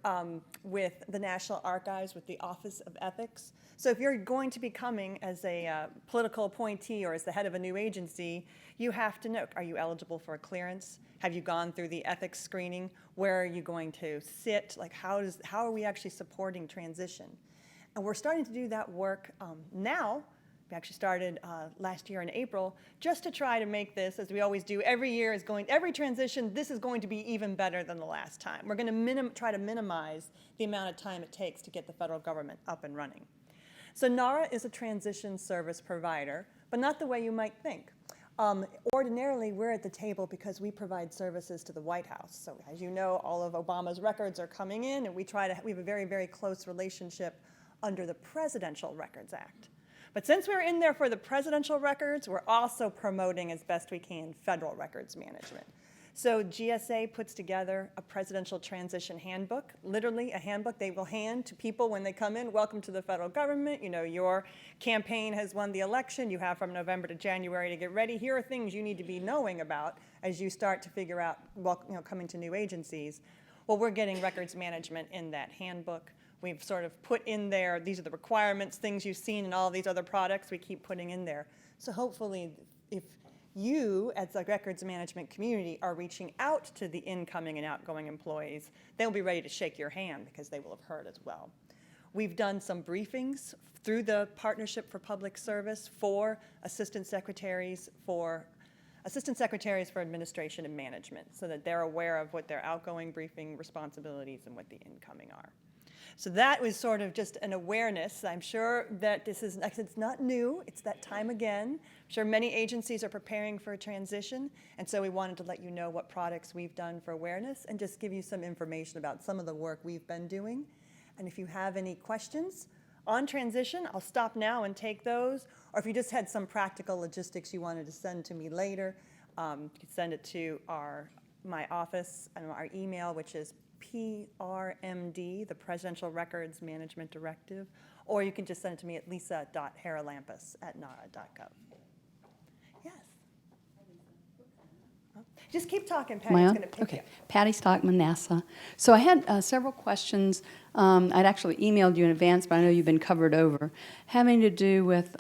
[SPEAKER 7] with the National Archives, with the Office of Ethics. So if you're going to be coming as a political appointee or as the head of a new agency, you have to know, are you eligible for a clearance? Have you gone through the ethics screening? Where are you going to sit? Like how are we actually supporting transition? And we're starting to do that work now. We actually started last year in April, just to try to make this, as we always do, every transition, this is going to be even better than the last time. We're going to try to minimize the amount of time it takes to get the federal government up and running. So NARA is a transition service provider, but not the way you might think. Ordinarily, we're at the table because we provide services to the White House. So as you know, all of Obama's records are coming in, and we have a very, very close relationship under the Presidential Records Act. But since we're in there for the presidential records, we're also promoting as best we can federal records management. So GSA puts together a presidential transition handbook, literally a handbook they will hand to people when they come in. Welcome to the federal government. You know, your campaign has won the election. You have from November to January to get ready. Here are things you need to be knowing about as you start to figure out, coming to new agencies. Well, we're getting records management in that handbook. We've sort of put in there, these are the requirements, things you've seen in all these other products, we keep putting in there. So hopefully, if you, as the records management community, are reaching out to the incoming and outgoing employees, they'll be ready to shake your hand because they will have heard as well. We've done some briefings through the Partnership for Public Service for Assistant Secretaries for Administration and Management, so that they're aware of what their outgoing briefing responsibilities and what the incoming are. So that was sort of just an awareness. I'm sure that it's not new, it's that time again. I'm sure many agencies are preparing for a transition, and so we wanted to let you know what products we've done for awareness and just give you some information about some of the work we've been doing. And if you have any questions on transition, I'll stop now and take those. Or if you just had some practical logistics you wanted to send to me later, you can send it to my office and our email, which is PRMD, the Presidential Records Management Directive, or you can just send it to me at lisa.haralampus@nara.gov. Yes. Just keep talking, Patty. It's going to pick you.
[SPEAKER 8] Patty Stockman, NASA. So I had several questions. I'd actually emailed you in advance, but I know you've been covered over, having to do with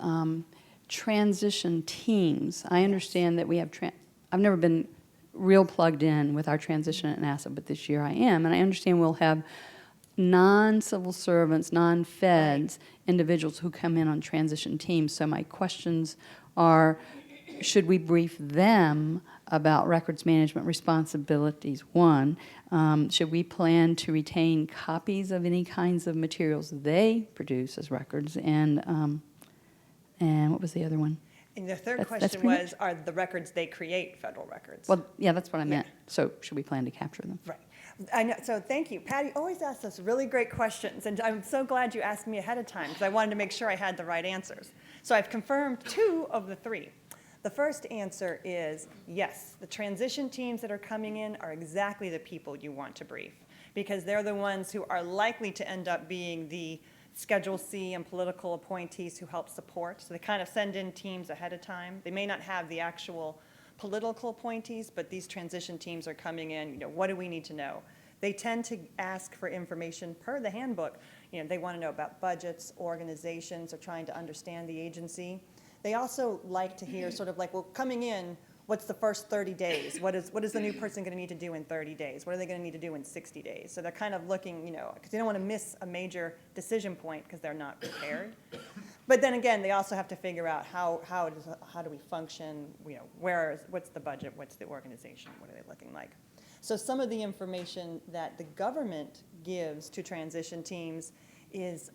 [SPEAKER 8] transition teams. I understand that we have, I've never been real plugged in with our transition at NASA, but this year I am, and I understand we'll have non-civil servants, non-feds, individuals who come in on transition teams. So my questions are, should we brief them about records management responsibilities? One, should we plan to retain copies of any kinds of materials they produce as records? And what was the other one?
[SPEAKER 7] And the third
[SPEAKER 8] That's
[SPEAKER 7] question
[SPEAKER 8] pretty
[SPEAKER 7] was, are the records they create federal records?
[SPEAKER 8] Well, yeah, that's what I meant. So should we plan to capture them?
[SPEAKER 7] Right. I know, so thank you. Patty always asks us really great questions, and I'm so glad you asked me ahead of time because I wanted to make sure I had the right answers. So I've confirmed 2 of the 3. The first answer is yes, the transition teams that are coming in are exactly the people you want to brief because they're the ones who are likely to end up being the Schedule C and political appointees who help support. So they kind of send in teams ahead of time. They may not have the actual political appointees, but these transition teams are coming in, what do we need to know? They tend to ask for information per the handbook. You know, they want to know about budgets, organizations, or trying to understand the agency. They also like to hear sort of like, well, coming in, what's the first 30 days? What is the new person going to need to do in 30 days? What are they going to need to do in 60 days? So they're kind of looking, you know, because they don't want to miss a major decision point because they're not prepared. But then again, they also have to figure out how do we function, you know, what's the budget, what's the organization, what are they looking like? So some of the information that the government gives to transition teams is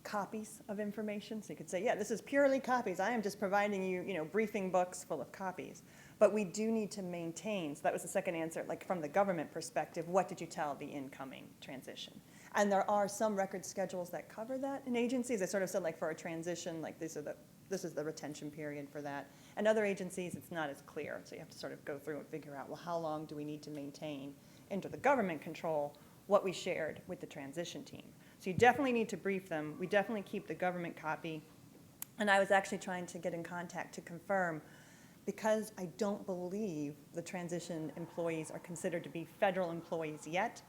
[SPEAKER 7] copies of information. So you could say, yeah, this is purely copies. I am just providing you, you know, briefing books full of copies. But we do need to maintain, so that was the second answer, like from the government perspective, what did you tell the incoming transition? And there are some record schedules that cover that in agencies. They sort of said like for a transition, like this is the retention period for that. And other agencies, it's not as clear. So you have to sort of go through and figure out, well, how long do we need to maintain under the government control what we shared with the transition team? So you definitely need to brief them. We definitely keep the government copy. And I was actually trying to get in contact to confirm, because I don't believe the transition employees are considered to be federal employees yet.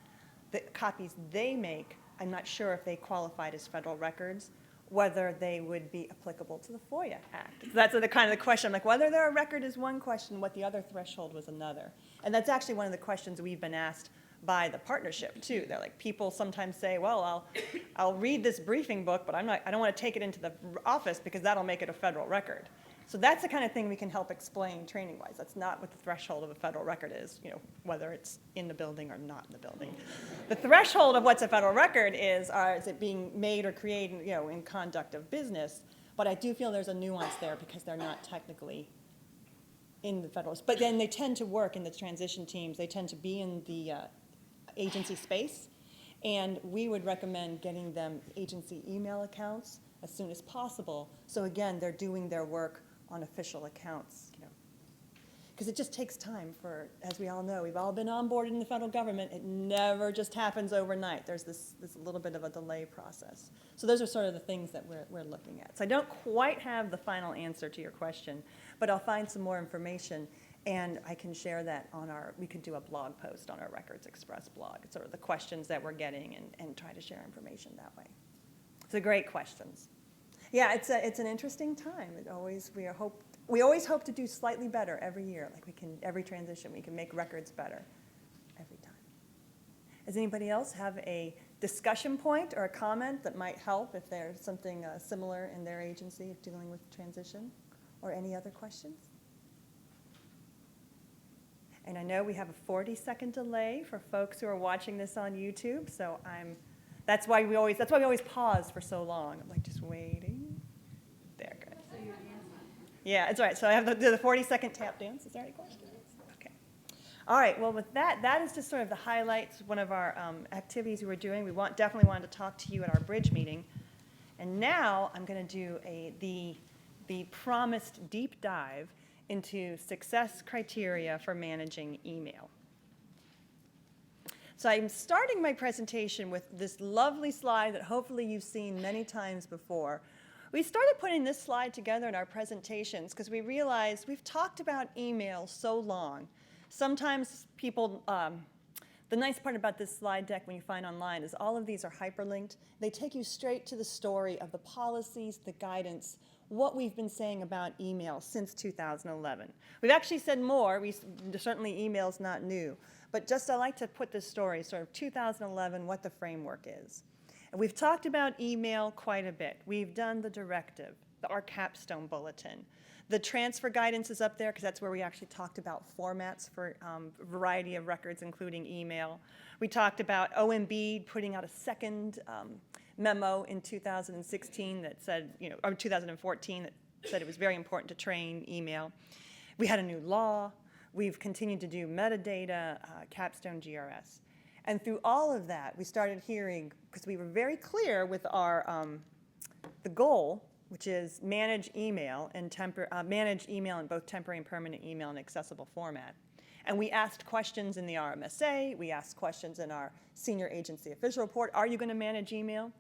[SPEAKER 7] The copies they make, I'm not sure if they qualified as federal records, whether they would be applicable to the FOIA Act. So that's the kind of the question. Like, whether they're a record is one question, what the other threshold was another. And that's actually one of the questions we've been asked by the partnership too. They're like, people sometimes say, well, I'll read this briefing book, but I don't want to take it into the office because that'll make it a federal record. So that's the kind of thing we can help explain training-wise. That's not what the threshold of a federal record is, you know, whether it's in the building or not in the building. The threshold of what's a federal record is it being made or created, you know, in conduct of business. But I do feel there's a nuance there because they're not technically in the federal. But then they tend to work in the transition teams. They tend to be in the agency space. And we would recommend getting them agency email accounts as soon as possible. So again, they're doing their work on official accounts, you know, because it just takes time for, as we all know, we've all been onboarded in the federal government. It never just happens overnight. There's this little bit of a delay process. So those are sort of the things that we're looking at. So I don't quite have the final answer to your question, but I'll find some more information, and I can share that on we could do a blog post on our Records Express blog, sort of the questions that we're getting, and try to share information that way. So great questions. Yeah, it's an interesting time. We always hope to do slightly better every year. Like every transition, we can make records better every time. Does anybody else have a discussion point or a comment that might help if there's something similar in their agency of dealing with transition, or any other questions? And I know we have a 40-second delay for folks who are watching this on YouTube, so that's why we always pause for so long. I'm like just waiting. There, good. Yeah, it's all right. So I have the 40-second tap dance. Is there any questions? Okay. All right. Well, with that is just sort of the highlights. One of our activities we were doing. We definitely wanted to talk to you at our BRIDG meeting, and now I'm going to do the promised deep dive into success criteria for managing email. So I'm starting my presentation with this lovely slide that hopefully you've seen many times before. We started putting this slide together in our presentations because we realized we've talked about email so long. Sometimes people, the nice part about this slide deck when you find online is all of these are hyperlinked. They take you straight to the story of the policies, the guidance, what we've been saying about email since 2011. We've actually said more. Certainly email's not new. But just I like to put this story, sort of 2011, what the framework is. And we've talked about email quite a bit. We've done the directive, our capstone bulletin. The transfer guidance is up there because that's where we actually talked about formats for a variety of records, including email. We talked about OMB putting out a second memo in 2016 that said, or 2014 that said it was very important to train email. We had a new law. We've continued to do metadata, capstone GRS. And through all of that, we started hearing, because we were very clear with our, the goal, which is manage email in both temporary and permanent email in accessible format. And we asked questions in the RMSA. We asked questions in our senior agency official report. Are you going to manage email?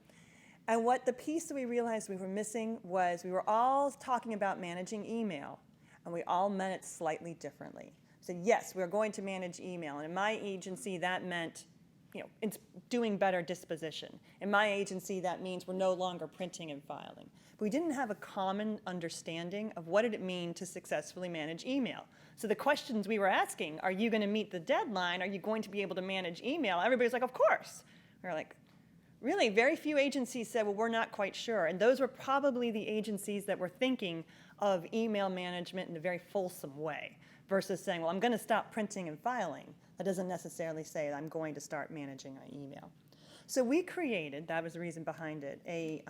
[SPEAKER 7] And what the piece that we realized we were missing was we were all talking about managing email, and we all meant it slightly differently. said, yes, we're going to manage email. And in my agency, that meant, it's doing better disposition. In my agency, that means we're no longer printing and filing. But we didn't have a common understanding of what did it mean to successfully manage email. So the questions we were asking, are you going to meet the deadline? Are you going to be able to manage email? Everybody's like, of course. We were like, really, very few agencies said, well, we're not quite sure. And those were probably the agencies that were thinking of email management in a very fulsome way versus saying, well, I'm going to stop printing and filing. That doesn't necessarily say that I'm going to start managing my email. So we created, that was the reason behind it, a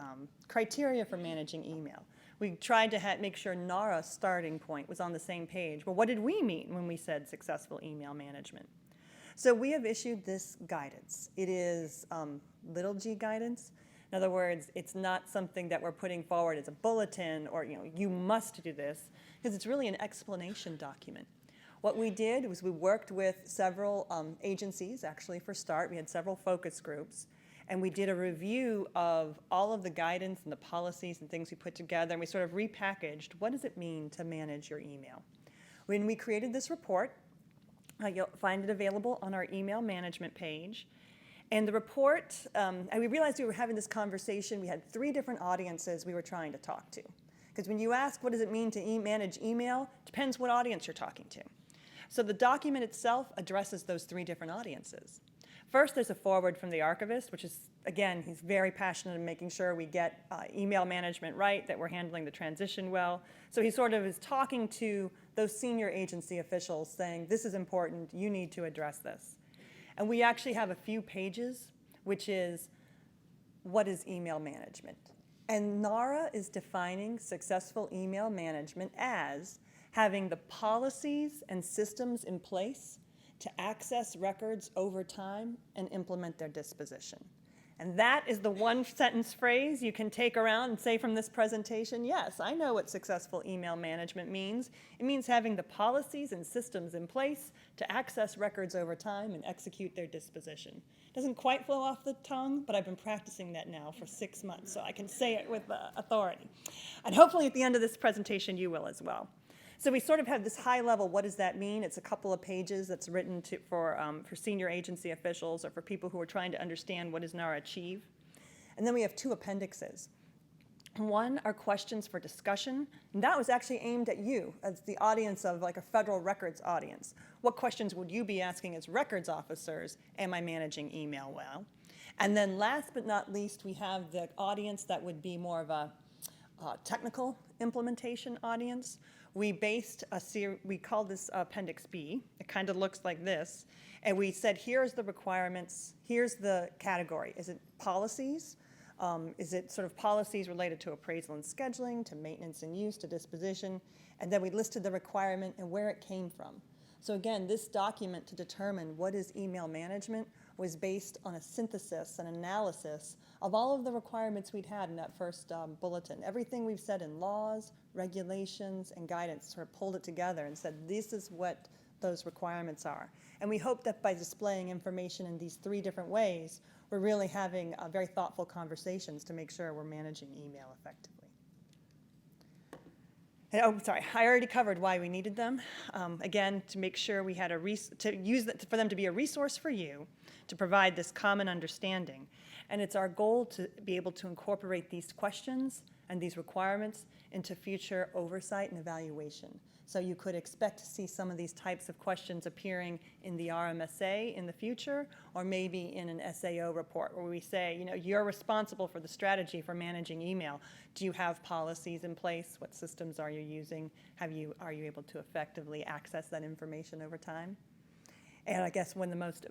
[SPEAKER 7] criteria for managing email. We tried to make sure NARA's starting point was on the same page. Well, what did we mean when we said successful email management? So we have issued this guidance. It is little g guidance. In other words, it's not something that we're putting forward as a bulletin or, you must do this, because it's really an explanation document. What we did was we worked with several agencies, actually for START. We had several focus groups, and we did a review of all of the guidance and the policies and things we put together, and we sort of repackaged, what does it mean to manage your email? When we created this report, you'll find it available on our email management page. And the report, and we realized we were having this conversation. We had 3 different audiences we were trying to talk to. Because when you ask what does it mean to manage email, it depends what audience you're talking to. So the document itself addresses those 3 different audiences. First, there's a foreword from the archivist, which is, again, he's very passionate in making sure we get email management right, that we're handling the transition well. So he sort of is talking to those senior agency officials saying, this is important, you need to address this. And we actually have a few pages, which is, what is email management? And NARA is defining successful email management as having the policies and systems in place to access records over time and implement their disposition. And that is the one-sentence phrase you can take around and say from this presentation, yes, I know what successful email management means. It means having the policies and systems in place to access records over time and execute their disposition. It doesn't quite flow off the tongue, but I've been practicing that now for 6 months, so I can say it with authority. And hopefully at the end of this presentation, you will as well. So we sort of have this high level, what does that mean? It's a couple of pages that's written for senior agency officials or for people who are trying to understand what does NARA achieve. And then we have 2 appendixes. One are questions for discussion, and that was actually aimed at you as the audience of like a federal records audience. What questions would you be asking as records officers? Am I managing email well? And then last but not least, we have the audience that would be more of a technical implementation audience. We called this Appendix B. It kind of looks like this. And we said, here's the requirements, here's the category. Is it policies? Is it sort of policies related to appraisal and scheduling, to maintenance and use, to disposition? And then we listed the requirement and where it came from. So again, this document to determine what is email management was based on a synthesis, an analysis of all of the requirements we'd had in that first bulletin. Everything we've said in laws, regulations, and guidance sort of pulled it together and said, this is what those requirements are. And we hope that by displaying information in these 3 different ways, we're really having very thoughtful conversations to make sure we're managing email effectively. And, I already covered why we needed them. Again, to make sure we had for them to be a resource for you, to provide this common understanding. And it's our goal to be able to incorporate these questions and these requirements into future oversight and evaluation. So you could expect to see some of these types of questions appearing in the RMSA in the future, or maybe in an SAO report where we say, you're responsible for the strategy for managing email. Do you have policies in place? What systems are you using? Are you able to effectively access that information over time? And I guess one of the most,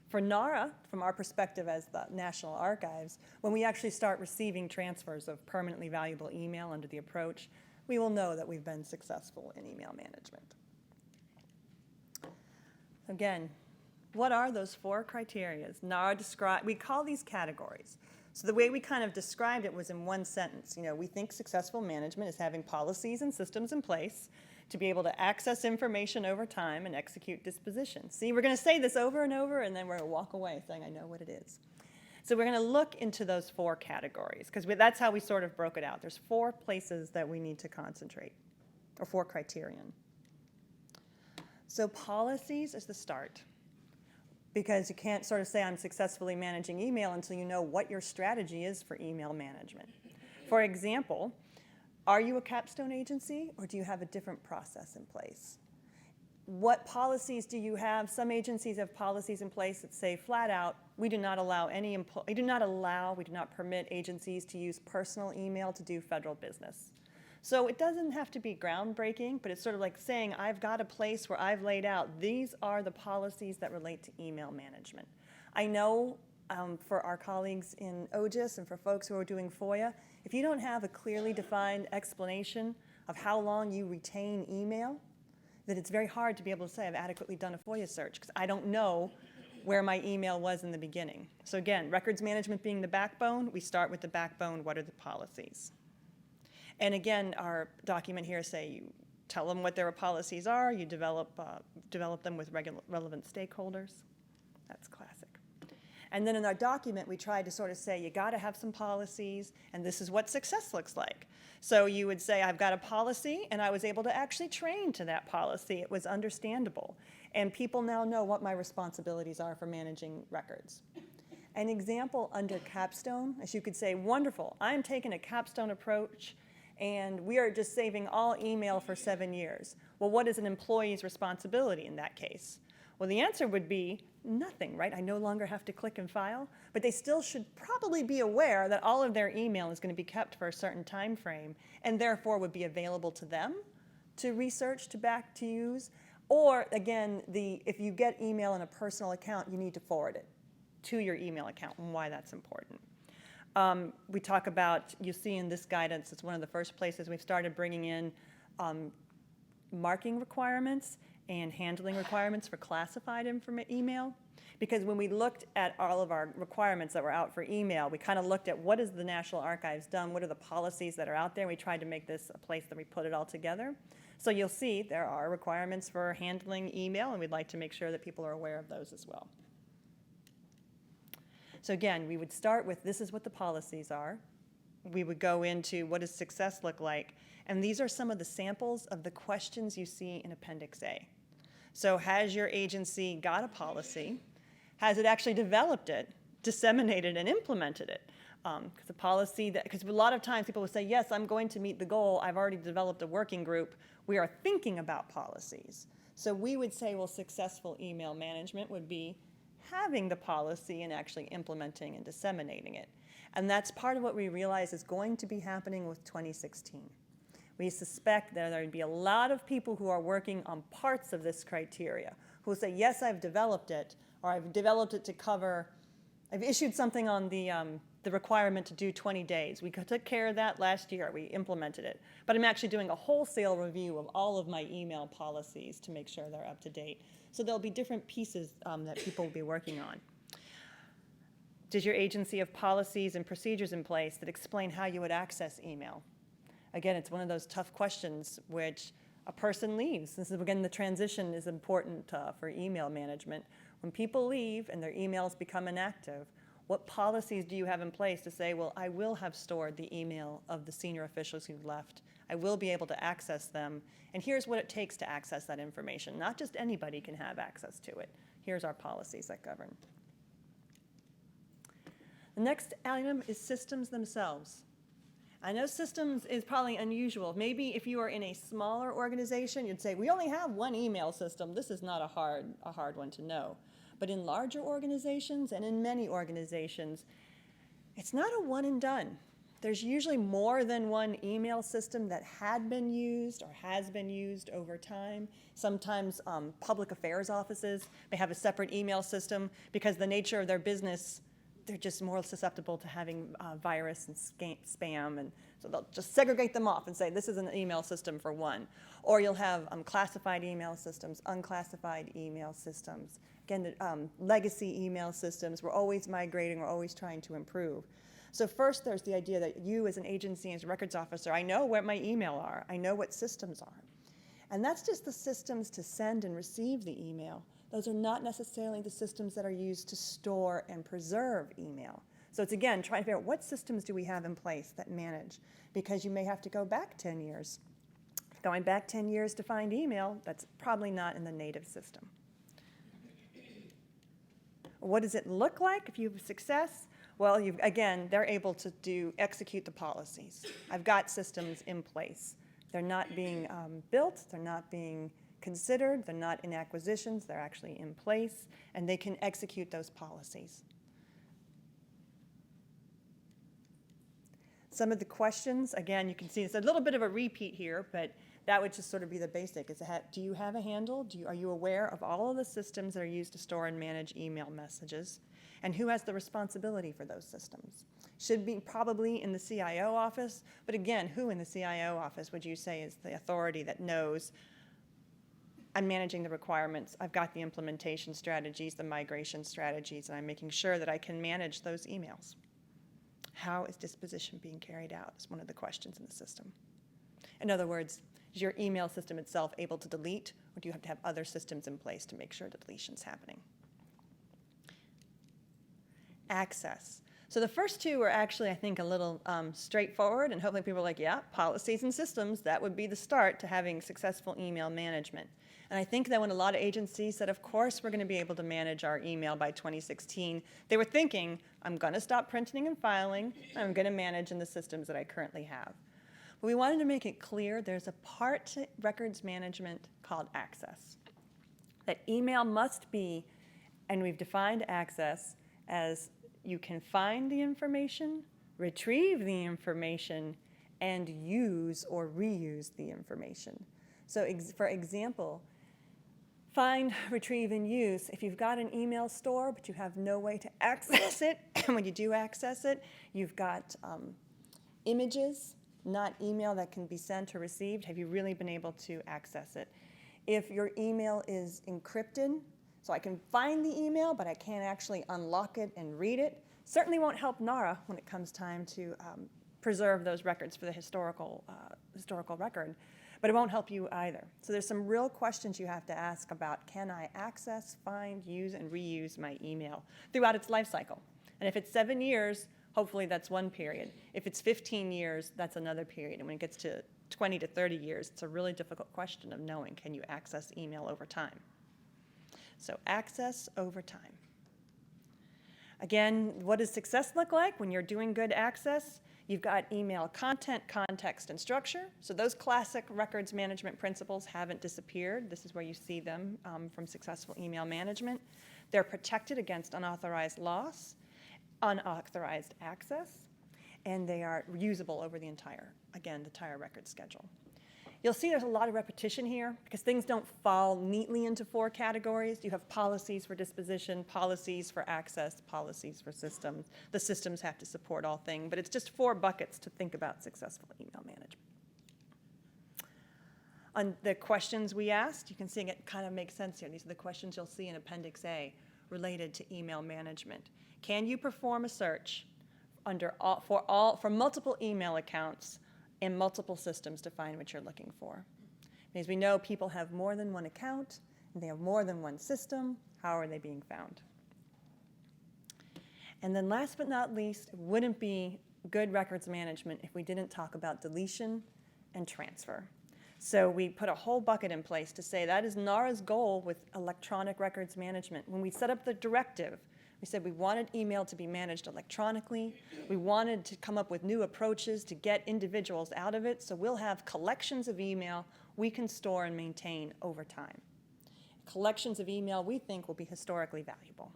[SPEAKER 7] for NARA, from our perspective as the National Archives, when we actually start receiving transfers of permanently valuable email under the approach, we will know that we've been successful in email management. Again, what are those 4 criteria? NARA we call these categories. So the way we kind of described it was in one sentence. We think successful management is having policies and systems in place to be able to access information over time and execute disposition. See, we're going to say this over and over, and then we're going to walk away saying, I know what it is. So we're going to look into those 4 categories, because that's how we sort of broke it out. There's 4 places that we need to concentrate, or 4 criterion. So policies is the start, because you can't sort of say I'm successfully managing email until you know what your strategy is for email management. For example, are you a capstone agency, or do you have a different process in place? What policies do you have? Some agencies have policies in place that say flat out, we do not permit agencies to use personal email to do federal business. So it doesn't have to be groundbreaking, but it's sort of like saying, I've got a place where I've laid out, these are the policies that relate to email management. I know for our colleagues in OGIS and for folks who are doing FOIA, if you don't have a clearly defined explanation of how long you retain email, then it's very hard to be able to say I've adequately done a FOIA search, because I don't know where my email was in the beginning. So again, records management being the backbone, we start with the backbone, what are the policies? And again, our document here say you tell them what their policies are, you develop them with relevant stakeholders. That's classic. And then in our document, we tried to sort of say, you got to have some policies, and this is what success looks like. So you would say, I've got a policy, and I was able to actually train to that policy. It was understandable. And people now know what my responsibilities are for managing records. An example under Capstone, as you could say, wonderful, I'm taking a Capstone approach, and we are just saving all email for 7 years. Well, what is an employee's responsibility in that case? Well, the answer would be nothing, right? I no longer have to click and file, but they still should probably be aware that all of their email is going to be kept for a certain time frame, and therefore would be available to them to research, to use. Or again, if you get email in a personal account, you need to forward it to your email account, and why that's important. We talk about, you see in this guidance, it's one of the first places we've started bringing in marking requirements and handling requirements for classified email. Because when we looked at all of our requirements that were out for email, we kind of looked at what has the National Archives done, what are the policies that are out there, and we tried to make this a place that we put it all together. So you'll see there are requirements for handling email, and we'd like to make sure that people are aware of those as well. So again, we would start with this is what the policies are. We would go into what does success look like, and these are some of the samples of the questions you see in Appendix A. So has your agency got a policy? Has it actually developed it, disseminated, and implemented it? Because a policy because a lot of times people will say, yes, I'm going to meet the goal. I've already developed a working group. We are thinking about policies. So we would say, well, successful email management would be having the policy and actually implementing and disseminating it. And that's part of what we realize is going to be happening with 2016. We suspect that there would be a lot of people who are working on parts of this criteria who will say, yes, I've developed it, or I've developed it to cover, I've issued something on the requirement to do 20 days. We took care of that last year. We implemented it. But I'm actually doing a wholesale review of all of my email policies to make sure they're up to date. So there'll be different pieces that people will be working on. Does your agency have policies and procedures in place that explain how you would access email? Again, it's one of those tough questions which a person leaves. This is, again, the transition is important for email management. When people leave and their emails become inactive, what policies do you have in place to say, well, I will have stored the email of the senior officials who've left. I will be able to access them. And here's what it takes to access that information. Not just anybody can have access to it. Here's our policies that govern. The next item is systems themselves. I know systems is probably unusual. Maybe if you are in a smaller organization, you'd say, we only have one email system. This is not a hard one to know. But in larger organizations and in many organizations, it's not a one and done. There's usually more than one email system that had been used or has been used over time. Sometimes public affairs offices may have a separate email system because the nature of their business, they're just more susceptible to having virus and spam, and so they'll just segregate them off and say this is an email system for one. Or you'll have classified email systems, unclassified email systems. Again, the, legacy email systems, we're always migrating, we're always trying to improve. So first there's the idea that you as an agency, as a records officer, I know where my email are, I know what systems are. And that's just the systems to send and receive the email. Those are not necessarily the systems that are used to store and preserve email. So it's, again, trying to figure out what systems do we have in place that manage, because you may have to go back 10 years Going back 10 years to find email, that's probably not in the native system. What does it look like if you have success? Well, again, they're able to execute the policies. I've got systems in place. They're not being built, they're not being considered, they're not in acquisitions, they're actually in place, and they can execute those policies. Some of the questions, again, you can see it's a little bit of a repeat here, but that would just sort of be the basic. Do you have a handle? Are you aware of all of the systems that are used to store and manage email messages? And who has the responsibility for those systems? Should be probably in the CIO office, but again, who in the CIO office would you say is the authority that knows I'm managing the requirements, I've got the implementation strategies, the migration strategies, and I'm making sure that I can manage those emails? How is disposition being carried out is one of the questions in the system. In other words, is your email system itself able to delete, or do you have to have other systems in place to make sure deletion's happening? Access. So the first two are actually, I think, a little straightforward, and hopefully people are like, yeah, policies and systems, that would be the start to having successful email management. And I think that when a lot of agencies said, of course, we're going to be able to manage our email by 2016, they were thinking, I'm going to stop printing and filing, and I'm going to manage in the systems that I currently have. But we wanted to make it clear there's a part to records management called access. That email must be, and we've defined access as you can find the information, retrieve the information, and use or reuse the information. So for example, find, retrieve, and use. If you've got an email store, but you have no way to access it, and when you do access it, you've got images, not email that can be sent or received, have you really been able to access it? If your email is encrypted, so I can find the email, but I can't actually unlock it and read it, certainly won't help NARA when it comes time to preserve those records for the historical record, but it won't help you either. So there's some real questions you have to ask about, can I access, find, use, and reuse my email throughout its life cycle? And if it's 7 years, hopefully that's one period. If it's 15 years, that's another period. And when it gets to 20 to 30 years, it's a really difficult question of knowing, can you access email over time? So access over time. Again, what does success look like when you're doing good access? You've got email content, context, and structure. So those classic records management principles haven't disappeared. This is where you see them from successful email management. They're protected against unauthorized loss, unauthorized access, and they are usable over the entire record schedule. You'll see there's a lot of repetition here because things don't fall neatly into 4 categories. You have policies for disposition, policies for access, policies for systems. The systems have to support all things, but it's just 4 buckets to think about successful email management. On the questions we asked, you can see it kind of makes sense here. These are the questions you'll see in Appendix A related to email management. Can you perform a search for multiple email accounts in multiple systems to find what you're looking for? Because we know people have more than one account, and they have more than one system. How are they being found? And then last but not least, it wouldn't be good records management if we didn't talk about deletion and transfer. So we put a whole bucket in place to say that is NARA's goal with electronic records management. When we set up the directive, we said we wanted email to be managed electronically. We wanted to come up with new approaches to get individuals out of it. So we'll have collections of email we can store and maintain over time. Collections of email we think will be historically valuable.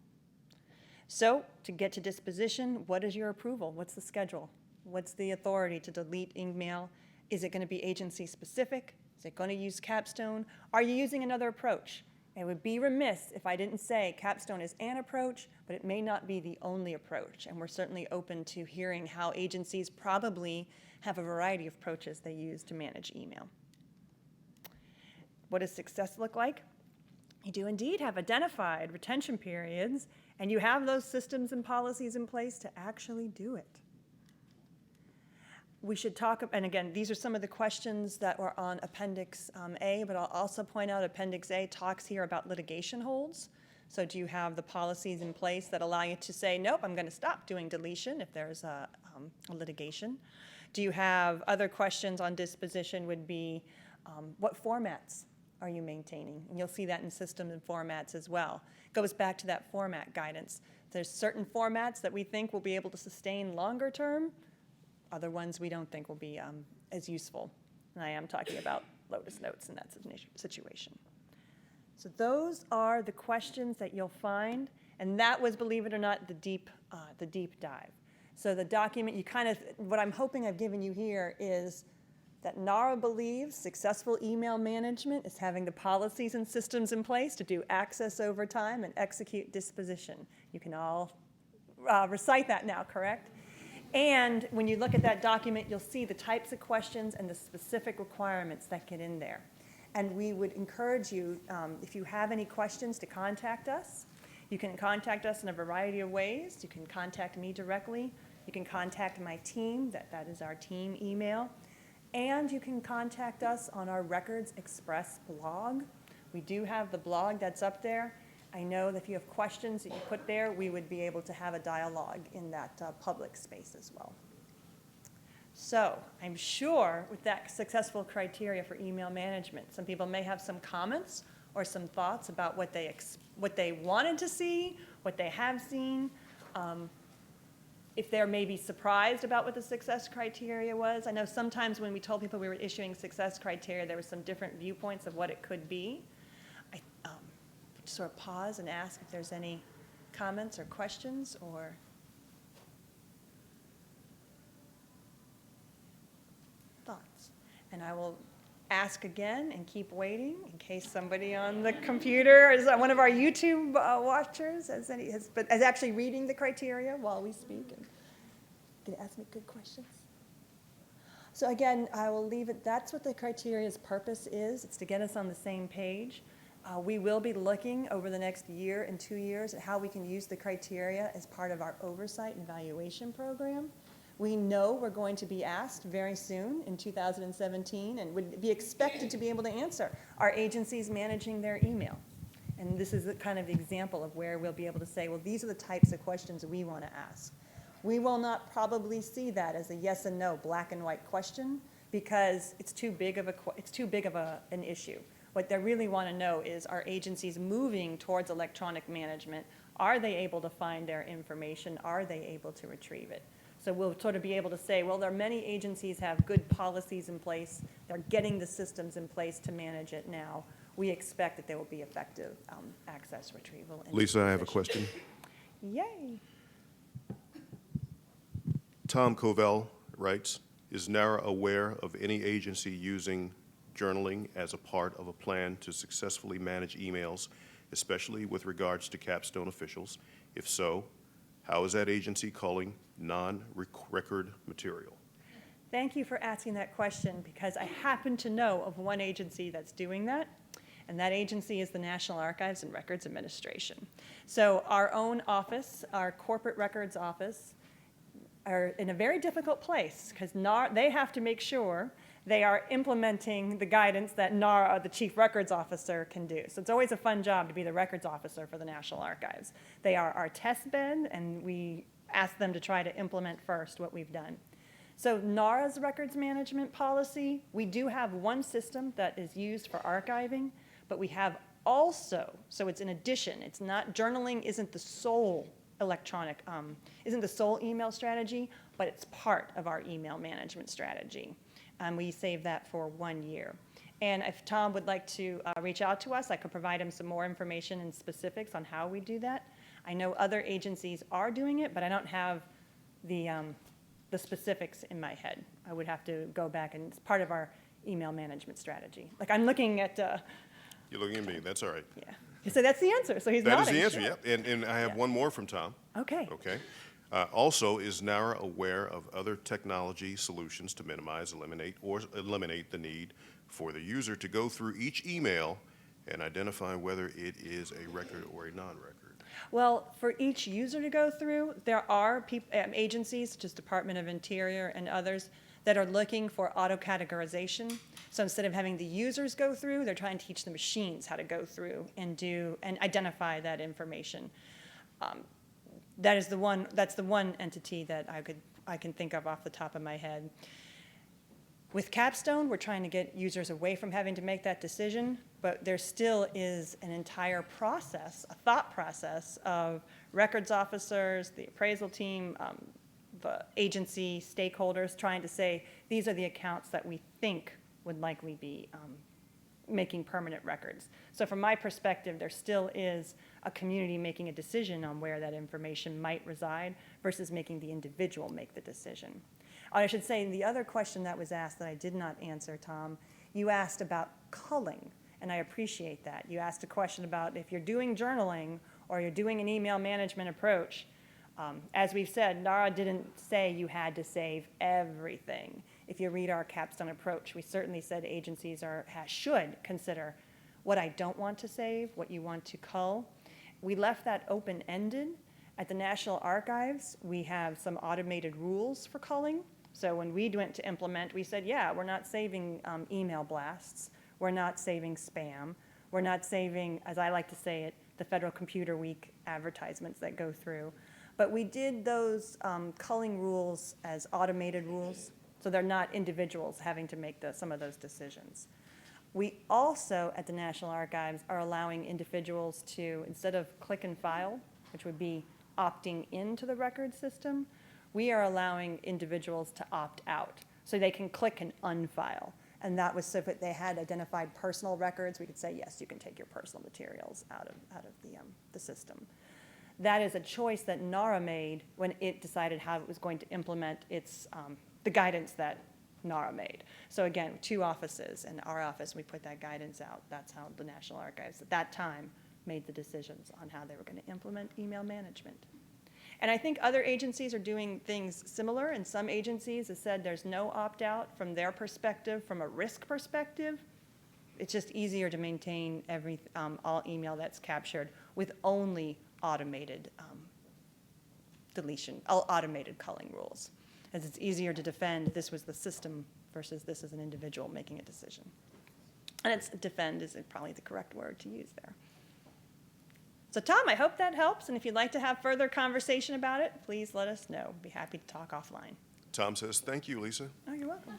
[SPEAKER 7] So to get to disposition, what is your approval? What's the schedule? What's the authority to delete email? Is it going to be agency specific? Is it going to use Capstone? Are you using another approach? It would be remiss if I didn't say Capstone is an approach, but it may not be the only approach. And we're certainly open to hearing how agencies probably have a variety of approaches they use to manage email. What does success look like? You do indeed have identified retention periods, and you have those systems and policies in place to actually do it. We should talk, and again, these are some of the questions that were on Appendix A, but I'll also point out Appendix A talks here about litigation holds. So do you have the policies in place that allow you to say, nope, I'm going to stop doing deletion if there's a litigation? Do you have other questions on disposition would be, What formats are you maintaining? And you'll see that in systems and formats as well. It goes back to that format guidance. There's certain formats that we think will be able to sustain longer term. Other ones we don't think will be as useful. And I am talking about Lotus Notes in that situation. So those are the questions that you'll find. And that was, believe it or not, the deep dive. So the document, what I'm hoping I've given you here is that NARA believes successful email management is having the policies and systems in place to do access over time and execute disposition. You can all recite that now, correct? And when you look at that document, you'll see the types of questions and the specific requirements that get in there. And we would encourage you, if you have any questions, to contact us. You can contact us in a variety of ways. You can contact me directly. You can contact my team. That is our team email. And you can contact us on our Records Express blog. We do have the blog that's up there. I know that if you have questions that you put there, we would be able to have a dialogue in that public space as well. So I'm sure with that successful criteria for email management, some people may have some comments or some thoughts about what they wanted to see, what they have seen. If they're maybe surprised about what the success criteria was. I know sometimes when we told people we were issuing success criteria, there were some different viewpoints of what it could be. I sort of pause and ask if there's any comments or questions or thoughts. And I will ask again and keep waiting in case somebody on the computer is one of our YouTube watchers is actually reading the criteria while we speak and can ask me good questions. So again, I will leave it. That's what the criteria's purpose is. It's to get us on the same page. We will be looking over the next year and 2 years at how we can use the criteria as part of our oversight and evaluation program. We know we're going to be asked very soon in 2017 and would be expected to be able to answer. Are agencies managing their email? And this is the kind of example of where we'll be able to say, well, these are the types of questions we want to ask. We will not probably see that as a yes and no, black and white question because it's too big of an issue. What they really want to know is, are agencies moving towards electronic management? Are they able to find their information? Are they able to retrieve it? So we'll sort of be able to say, well, there are many agencies have good policies in place. They're getting the systems in place to manage it now. We expect that there will be effective access retrieval. And
[SPEAKER 9] Lisa, I have a question.
[SPEAKER 7] Yay.
[SPEAKER 9] Tom Covell writes, is NARA aware of any agency using journaling as a part of a plan to successfully manage emails, especially with regards to capstone officials? If so, how is that agency calling non-record material?
[SPEAKER 7] Thank you for asking that question because I happen to know of one agency that's doing that, and that agency is the National Archives and Records Administration. So our own office, our corporate records office, are in a very difficult place because they have to make sure they are implementing the guidance that NARA, the Chief Records Officer, can do. So it's always a fun job to be the records officer for the National Archives. They are our test bed, and we ask them to try to implement first what we've done. So NARA's records management policy, we do have one system that is used for archiving, but we have also, so it's in addition, it's not, journaling isn't the sole electronic, isn't the sole email strategy, but it's part of our email management strategy. We save that for 1 year. And if Tom would like to reach out to us, I could provide him some more information and specifics on how we do that. I know other agencies are doing it, but I don't have the specifics in my head. I would have to go back, and it's part of our email management strategy. Like I'm looking at...
[SPEAKER 9] You're looking at me, that's all right.
[SPEAKER 7] Yeah. So that's the answer, so he's
[SPEAKER 9] That
[SPEAKER 7] nodding.
[SPEAKER 9] is the answer,
[SPEAKER 7] sure.
[SPEAKER 9] yep. And I have one more from Tom.
[SPEAKER 7] Okay.
[SPEAKER 9] Okay. Also, is NARA aware of other technology solutions to minimize, eliminate the need for the user to go through each email and identify whether it is a record or a non-record?
[SPEAKER 7] Well, for each user to go through, there are agencies, such as Department of Interior and others, that are looking for auto-categorization. So instead of having the users go through, they're trying to teach the machines how to go through and identify that information. That's the one entity that I can think of off the top of my head. With Capstone, we're trying to get users away from having to make that decision, but there still is an entire process, a thought process of records officers, the appraisal team, the agency, stakeholders trying to say, these are the accounts that we think would likely be making permanent records. So from my perspective, there still is a community making a decision on where that information might reside versus making the individual make the decision. I should say, the other question that was asked that I did not answer, Tom, you asked about culling, and I appreciate that. You asked a question about if you're doing journaling or you're doing an email management approach. As we've said, NARA didn't say you had to save everything. If you read our Capstone approach, we certainly said agencies should consider what I don't want to save, what you want to cull. We left that open-ended. At the National Archives, we have some automated rules for culling. So when we went to implement, we said, yeah, we're not saving email blasts. We're not saving spam. We're not saving, as I like to say it, the Federal Computer Week advertisements that go through. But we did those culling rules as automated rules, so they're not individuals having to make some of those decisions. We also, at the National Archives, are allowing individuals to, instead of click and file, which would be opting into the record system, we are allowing individuals to opt out. So they can click and unfile. And that was so that they had identified personal records, we could say, yes, you can take your personal materials out of the system. That is a choice that NARA made when it decided how it was going to implement the guidance that NARA made. So again, 2 offices, and our office, we put that guidance out. That's how the National Archives at that time made the decisions on how they were going to implement email management. And I think other agencies are doing things similar, and some agencies have said there's no opt-out from their perspective, from a risk perspective. It's just easier to maintain all email that's captured with only automated deletion, automated culling rules, as it's easier to defend this was the system versus this is an individual making a decision. And defend is probably the correct word to use there. So Tom, I hope that helps, and if you'd like to have further conversation about it, please let us know. Be happy to talk offline.
[SPEAKER 9] Tom says, thank you, Lisa.
[SPEAKER 7] Oh, you're welcome.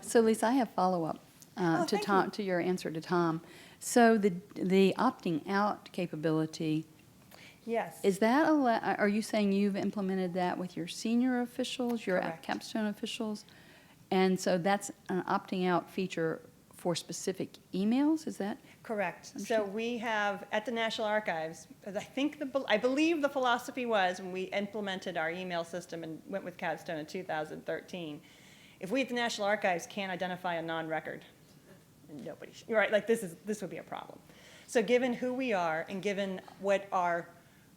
[SPEAKER 8] So Lisa, I have follow-up to your answer to Tom. So the opting out capability,
[SPEAKER 7] Yes.
[SPEAKER 8] is that are you saying you've implemented that with your senior officials, your
[SPEAKER 7] Correct.
[SPEAKER 8] Capstone officials? And so that's an opting out feature for specific emails, is that?
[SPEAKER 7] Correct. So we have, at the National Archives, I believe the philosophy was when we implemented our email system and went with Capstone in 2013, if we at the National Archives can't identify a non-record, nobody should, right, like this would be a problem. So given who we are and given what our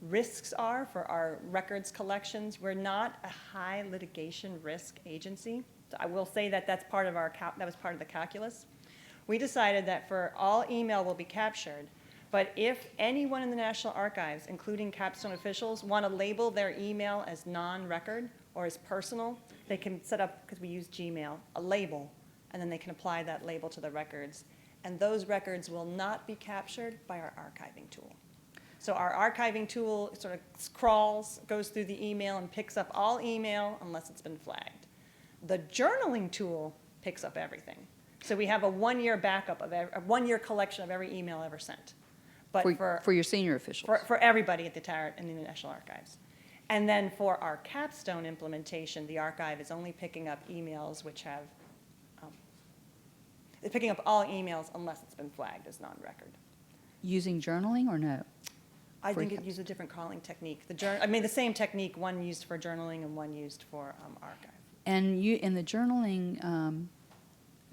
[SPEAKER 7] risks are for our records collections, we're not a high litigation risk agency. So I will say that that was part of the calculus. We decided that for all email will be captured, but if anyone in the National Archives, including Capstone officials, want to label their email as non-record or as personal, they can set up, because we use Gmail, a label, and then they can apply that label to the records. And those records will not be captured by our archiving tool. So our archiving tool sort of crawls, goes through the email, and picks up all email unless it's been flagged. The journaling tool picks up everything. So we have a 1-year backup of a 1-year collection of every email ever sent. But
[SPEAKER 8] For your senior officials?
[SPEAKER 7] For everybody at in the National Archives. And then for our Capstone implementation, the archive is only picking up emails which have, it's picking up all emails unless it's been flagged as non-record.
[SPEAKER 8] Using journaling or no?
[SPEAKER 7] I think it used a different calling technique. The same technique, one used for journaling and one used for archive.
[SPEAKER 8] And in the journaling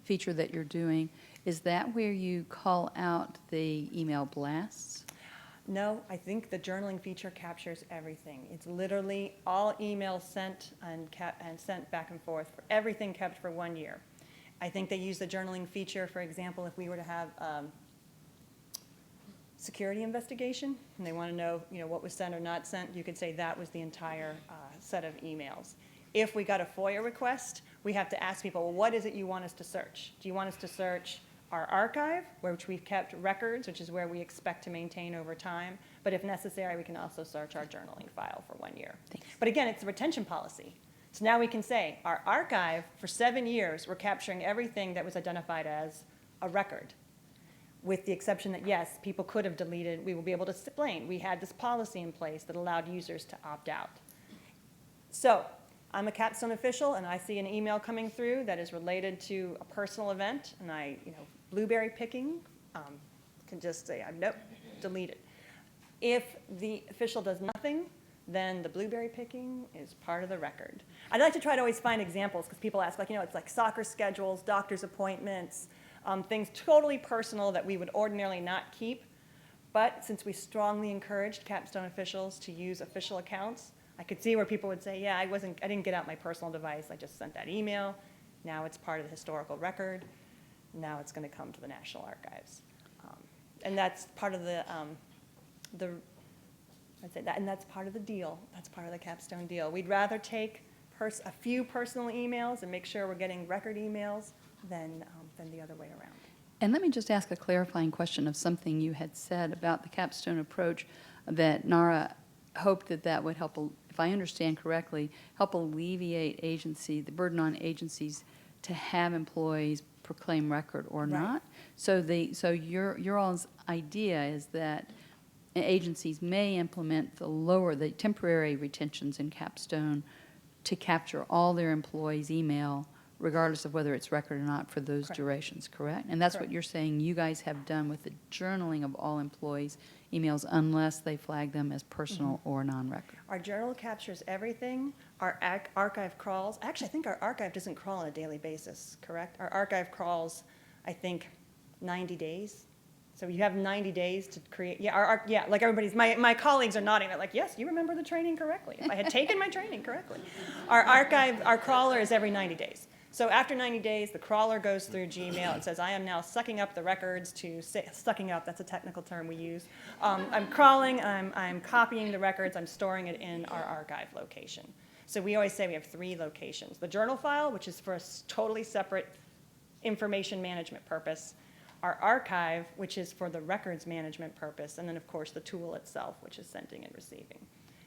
[SPEAKER 8] feature that you're doing, is that where you call out the email blasts?
[SPEAKER 7] No, I think the journaling feature captures everything. It's literally all emails sent and sent back and forth, for everything kept for 1 year. I think they use the journaling feature, for example, if we were to have security investigation and they want to know, what was sent or not sent, you could say that was the entire set of emails. If we got a FOIA request, we have to ask people, well, what is it you want us to search? Do you want us to search our archive, which we've kept records, which is where we expect to maintain over time? But if necessary, we can also search our journaling file for 1 year.
[SPEAKER 8] Thanks.
[SPEAKER 7] But again, it's a retention policy. So now we can say, our archive, for 7 years, we're capturing everything that was identified as a record, with the exception that, yes, people could have deleted. We will be able to explain. We had this policy in place that allowed users to opt out. So I'm a Capstone official, and I see an email coming through that is related to a personal event, and blueberry picking, can just say, nope, delete it. If the official does nothing, then the blueberry picking is part of the record. I'd like to try to always find examples, because people ask, it's like soccer schedules, doctor's appointments, things totally personal that we would ordinarily not keep. But since we strongly encouraged Capstone officials to use official accounts, I could see where people would say, yeah, I didn't get out my personal device, I just sent that email. Now it's part of the historical record. Now it's going to come to the National Archives. And that's part of that's part of the deal. That's part of the Capstone deal. We'd rather take a few personal emails and make sure we're getting record emails than the other way around.
[SPEAKER 8] And let me just ask a clarifying question of something you had said about the Capstone approach, that NARA hoped that would help, if I understand correctly, help alleviate the burden on agencies to have employees proclaim record or not. So your all's idea is that agencies may implement the temporary retentions in Capstone to capture all their employees' email, regardless of whether it's record or not, for those durations, correct? And that's what you're saying you guys have done with the journaling of all employees' emails, unless they flag them as personal or non-record.
[SPEAKER 7] Our journal captures everything. Our archive crawls. Actually, I think our archive doesn't crawl on a daily basis, correct? Our archive crawls, I think, 90 days. So you have 90 days to create. Yeah, like everybody's. My colleagues are nodding. They're like, yes, you remember the training correctly. If I had taken my training correctly. Our crawler is every 90 days. So after 90 days, the crawler goes through Gmail and says, I am now sucking up the records sucking up, that's a technical term we use. I'm crawling, I'm copying the records, I'm storing it in our archive location. So we always say we have 3 locations. The journal file, which is for a totally separate information management purpose. Our archive, which is for the records management purpose. And then, of course, the tool itself, which is sending and receiving.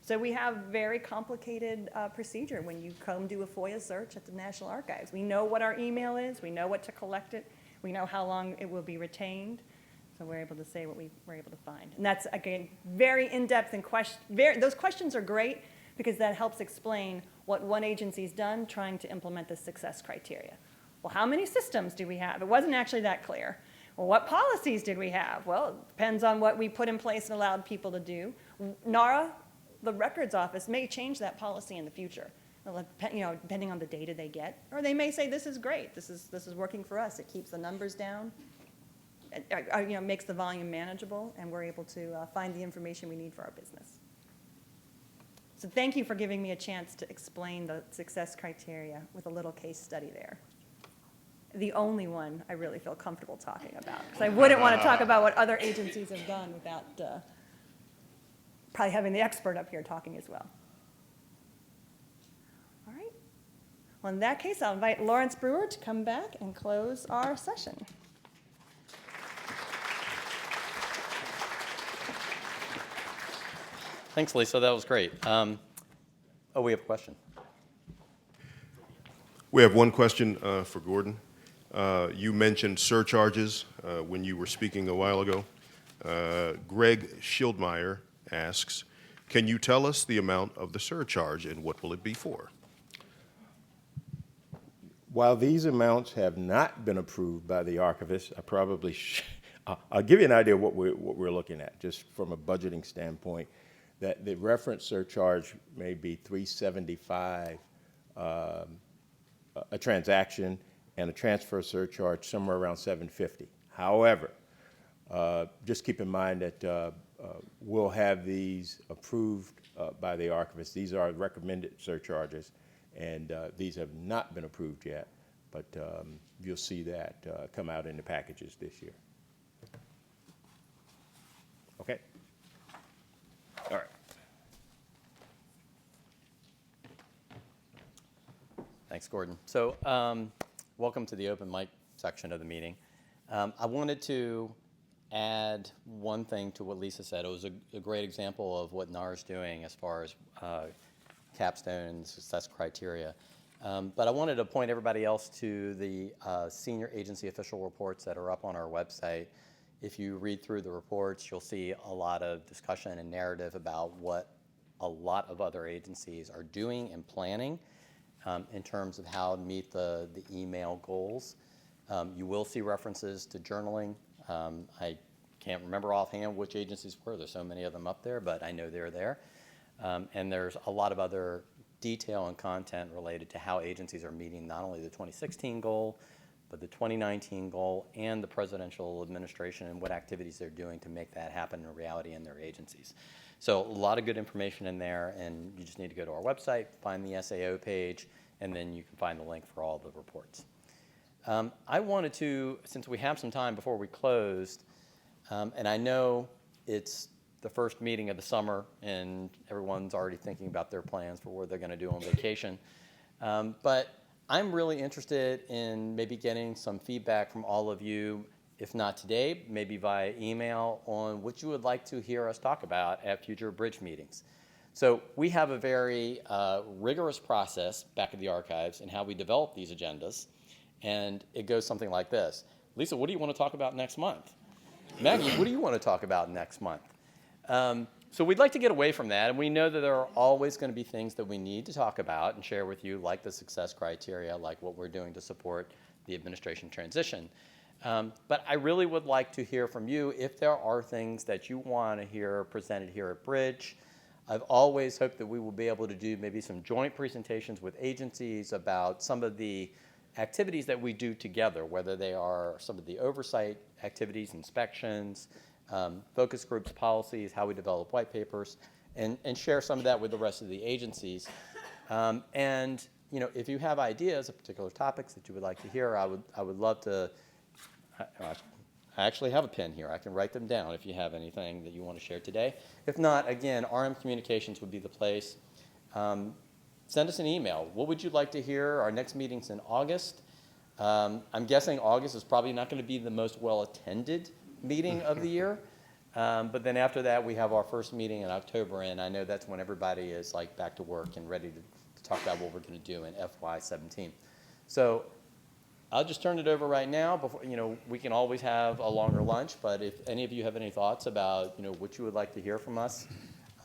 [SPEAKER 7] So we have very complicated procedure when you come do a FOIA search at the National Archives. We know what our email is. We know what to collect it. We know how long it will be retained. So we're able to say what we were able to find. And that's, again, very in-depth and those questions are great because that helps explain what one agency's done trying to implement the success criteria. Well, how many systems do we have? It wasn't actually that clear. Well, what policies did we have? Well, it depends on what we put in place and allowed people to do. NARA, the records office, may change that policy in the future, depending on the data they get. Or they may say, this is great. This is working for us. It keeps the numbers down. It, makes the volume manageable, and we're able to find the information we need for our business. So thank you for giving me a chance to explain the success criteria with a little case study there. The only one I really feel comfortable talking about, because I wouldn't want to talk about what other agencies have done without probably having the expert up here talking as well. All right. Well, in that case, I'll invite Lawrence Brewer to come back and close our session.
[SPEAKER 1] Thanks, Lisa. That was great. We have a question.
[SPEAKER 9] We have one question for Gordon. You mentioned surcharges when you were speaking a while ago. Greg Schildmeyer asks, can you tell us the amount of the surcharge and what will it be for?
[SPEAKER 5] While these amounts have not been approved by the archivist, I probably I'll give you an idea of what we're looking at, just from a budgeting standpoint. That the reference surcharge may be $375 a transaction, and a transfer surcharge somewhere around $750. However, just keep in mind that we'll have these approved by the archivist. These are recommended surcharges, and these have not been approved yet, but you'll see that come out in the packages this year. Okay? All right.
[SPEAKER 1] Thanks, Gordon. So welcome to the open mic section of the meeting. I wanted to add one thing to what Lisa said. It was a great example of what NAR is doing as far as capstone and success criteria. But I wanted to point everybody else to the senior agency official reports that are up on our website. If you read through the reports, you'll see a lot of discussion and narrative about what a lot of other agencies are doing and planning in terms of how to meet the email goals. You will see references to journaling. I can't remember offhand which agencies were. There's so many of them up there, but I know they're there. And there's a lot of other detail and content related to how agencies are meeting not only the 2016 goal, but the 2019 goal and the presidential administration and what activities they're doing to make that happen in reality in their agencies. So a lot of good information in there, and you just need to go to our website, find the SAO page, and then you can find the link for all the reports. I wanted to, since we have some time before we closed, and I know it's the first meeting of the summer and everyone's already thinking about their plans for what they're going to do on vacation, but I'm really interested in maybe getting some feedback from all of you, if not today, maybe via email, on what you would like to hear us talk about at future BRIDG meetings. So we have a very rigorous process back at the archives in how we develop these agendas, and it goes something like this. Lisa, what do you want to talk about next month? Maggie, what do you want to talk about next month? So we'd like to get away from that, and we know that there are always going to be things that we need to talk about and share with you, like the success criteria, like what we're doing to support the administration transition. But I really would like to hear from you if there are things that you want to hear presented here at BRIDG. I've always hoped that we will be able to do maybe some joint presentations with agencies about some of the activities that we do together, whether they are some of the oversight activities, inspections, focus groups, policies, how we develop white papers, and share some of that with the rest of the agencies. And you know, if you have ideas of particular topics that you would like to hear, I would love to. I actually have a pen here. I can write them down if you have anything that you want to share today. If not, again, RM Communications would be the place. Send us an email. What would you like to hear? Our next meeting's in August. I'm guessing August is probably not going to be the most well-attended meeting of the year. But then after that, we have our first meeting in October, and I know that's when everybody is like back to work and ready to talk about what we're going to do in FY17. So I'll just turn it over right now. Before, you know, we can always have a longer lunch, but if any of you have any thoughts about, you know, what you would like to hear from us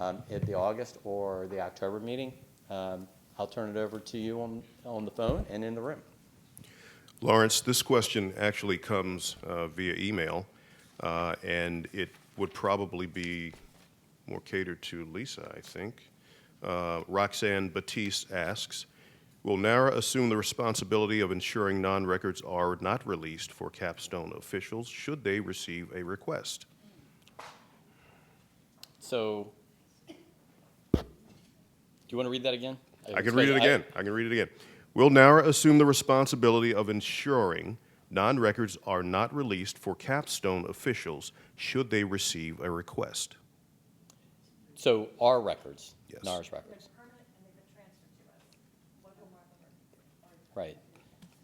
[SPEAKER 1] at the August or the October meeting, I'll turn it over to you on the phone and in the room.
[SPEAKER 9] Lawrence, this question actually comes via email, and it would probably be more catered to Lisa, I think. Roxanne Batiste asks, will NARA assume the responsibility of ensuring non-records are not released for capstone officials should they receive a request?
[SPEAKER 1] So, do you want to read that again?
[SPEAKER 9] I can read it again. I can read it again. Will NARA assume the responsibility of ensuring non-records are not released for capstone officials should they receive a request?
[SPEAKER 1] So our records,
[SPEAKER 9] Yes.
[SPEAKER 1] NARA's records. Right.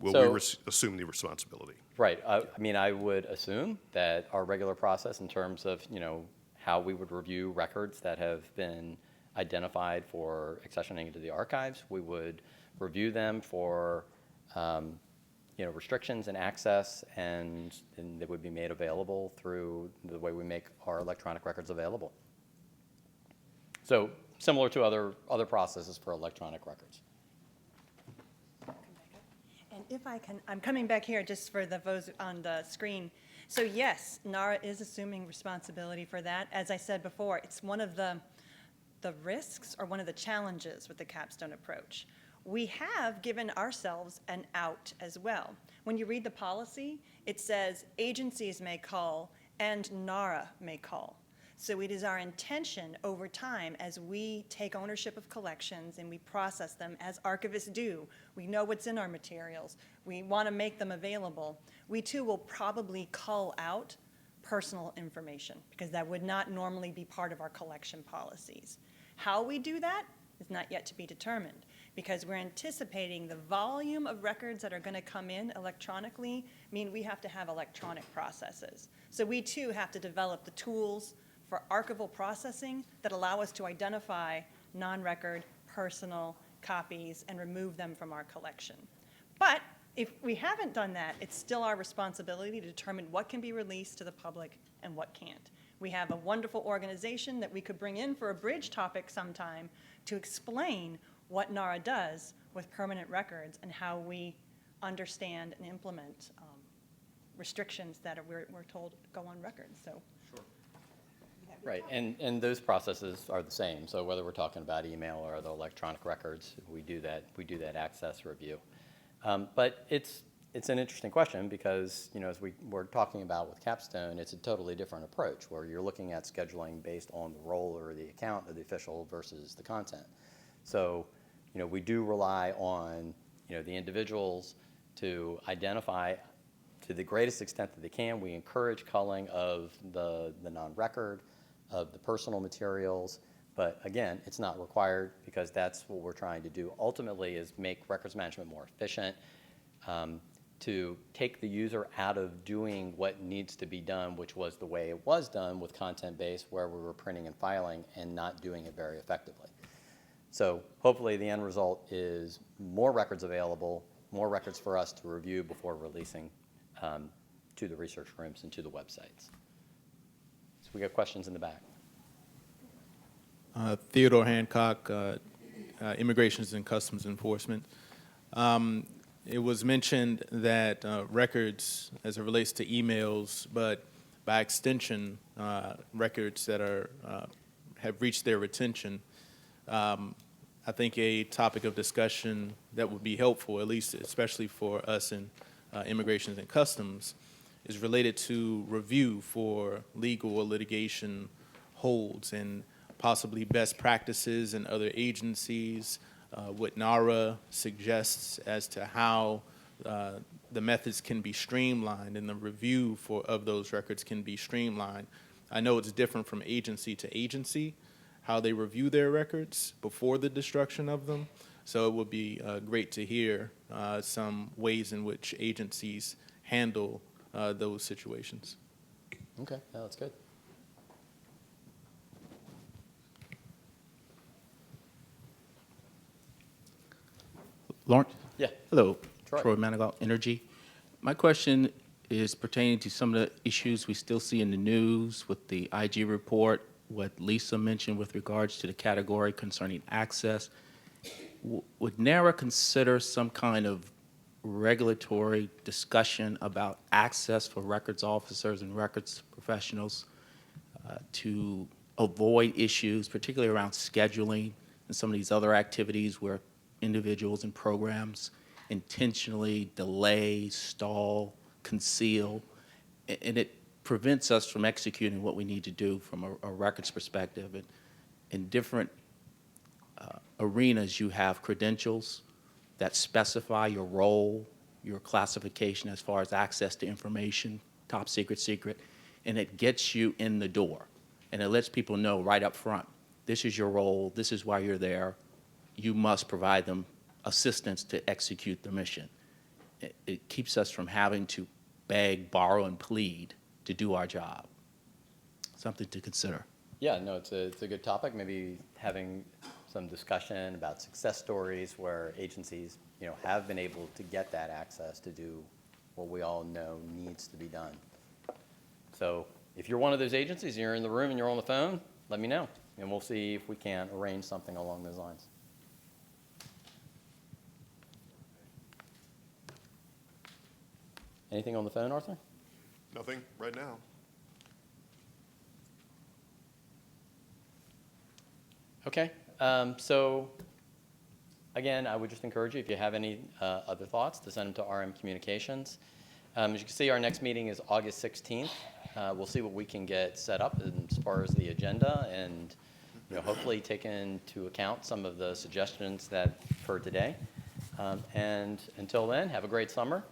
[SPEAKER 9] Will
[SPEAKER 1] So-
[SPEAKER 9] we assume the responsibility?
[SPEAKER 1] Right. I mean, I would assume that our regular process in terms of, you know, how we would review records that have been identified for accessioning into the archives, we would review them for, you know, restrictions and access, and they would be made available through the way we make our electronic records available. So similar to other processes for electronic records.
[SPEAKER 7] And if I can, I'm coming back here just for the votes on the screen. So yes, NARA is assuming responsibility for that. As I said before, it's one of the risks or one of the challenges with the capstone approach. We have given ourselves an out as well. When you read the policy, it says agencies may call and NARA may call. So it is our intention over time as we take ownership of collections and we process them as archivists do. We know what's in our materials. We want to make them available. We too will probably call out personal information because that would not normally be part of our collection policies. How we do that is not yet to be determined because we're anticipating the volume of records that are going to come in electronically mean we have to have electronic processes. So we too have to develop the tools for archival processing that allow us to identify non-record personal copies and remove them from our collection. But if we haven't done that, it's still our responsibility to determine what can be released to the public and what can't. We have a wonderful organization that we could bring in for a bridge topic sometime to explain what NARA does with permanent records and how we understand and implement restrictions that we're told go on record. So.
[SPEAKER 1] Right, and those processes are the same. So whether we're talking about email or the electronic records, we do that access review. But it's an interesting question because, you know, as we're talking about with Capstone, it's a totally different approach where you're looking at scheduling based on the role or the account of the official versus the content. So, you know, we do rely on, you know, the individuals to identify to the greatest extent that they can. We encourage culling of the non-record, of the personal materials, but again, it's not required because that's what we're trying to do ultimately is make records management more efficient, to take the user out of doing what needs to be done, which was the way it was done with content-based where we were printing and filing and not doing it very effectively. So hopefully the end result is more records available, more records for us to review before releasing to the research rooms and to the websites. So we got questions in the back.
[SPEAKER 10] Theodore Hancock, Immigrations and Customs Enforcement. It was mentioned that records, as it relates to emails, but by extension, records that are have reached their retention. I think a topic of discussion that would be helpful, at least especially for us in Immigrations and Customs, is related to review for legal or litigation holds and possibly best practices in other agencies, what NARA suggests as to how the methods can be streamlined and the review of those records can be streamlined. I know it's different from agency to agency, how they review their records before the destruction of them. So it would be great to hear some ways in which agencies handle those situations.
[SPEAKER 1] Okay, no, that's good.
[SPEAKER 11] Lawrence?
[SPEAKER 1] Yeah.
[SPEAKER 11] Hello.
[SPEAKER 1] Troy.
[SPEAKER 11] Troy Manigault, Energy. My question is pertaining to some of the issues we still see in the news with the IG report, what Lisa mentioned with regards to the category concerning access. Would NARA consider some kind of regulatory discussion about access for records officers and records professionals to avoid issues, particularly around scheduling and some of these other activities where individuals and programs intentionally delay, stall, conceal, and it prevents us from executing what we need to do from a records perspective. And in different arenas, you have credentials that specify your role, your classification as far as access to information, top secret, secret, and it gets you in the door. And it lets people know right up front, this is your role, this is why you're there, you must provide them assistance to execute the mission. It keeps us from having to beg, borrow, and plead to do our job. Something to consider.
[SPEAKER 1] Yeah, no, it's a good topic. Maybe having some discussion about success stories where agencies, you know, have been able to get that access to do what we all know needs to be done. So if you're one of those agencies, you're in the room and you're on the phone, let me know, and we'll see if we can arrange something along those lines. Anything on the phone, Arthur?
[SPEAKER 9] Nothing right now.
[SPEAKER 1] Okay. So again, I would just encourage you, if you have any other thoughts, to send them to RM Communications. As you can see, our next meeting is August 16th. We'll see what we can get set up as far as the agenda, and hopefully take into account some of the suggestions that for today. And until then, have a great summer.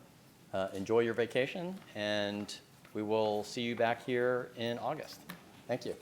[SPEAKER 1] Enjoy your vacation, and we will see you back here in August. Thank you.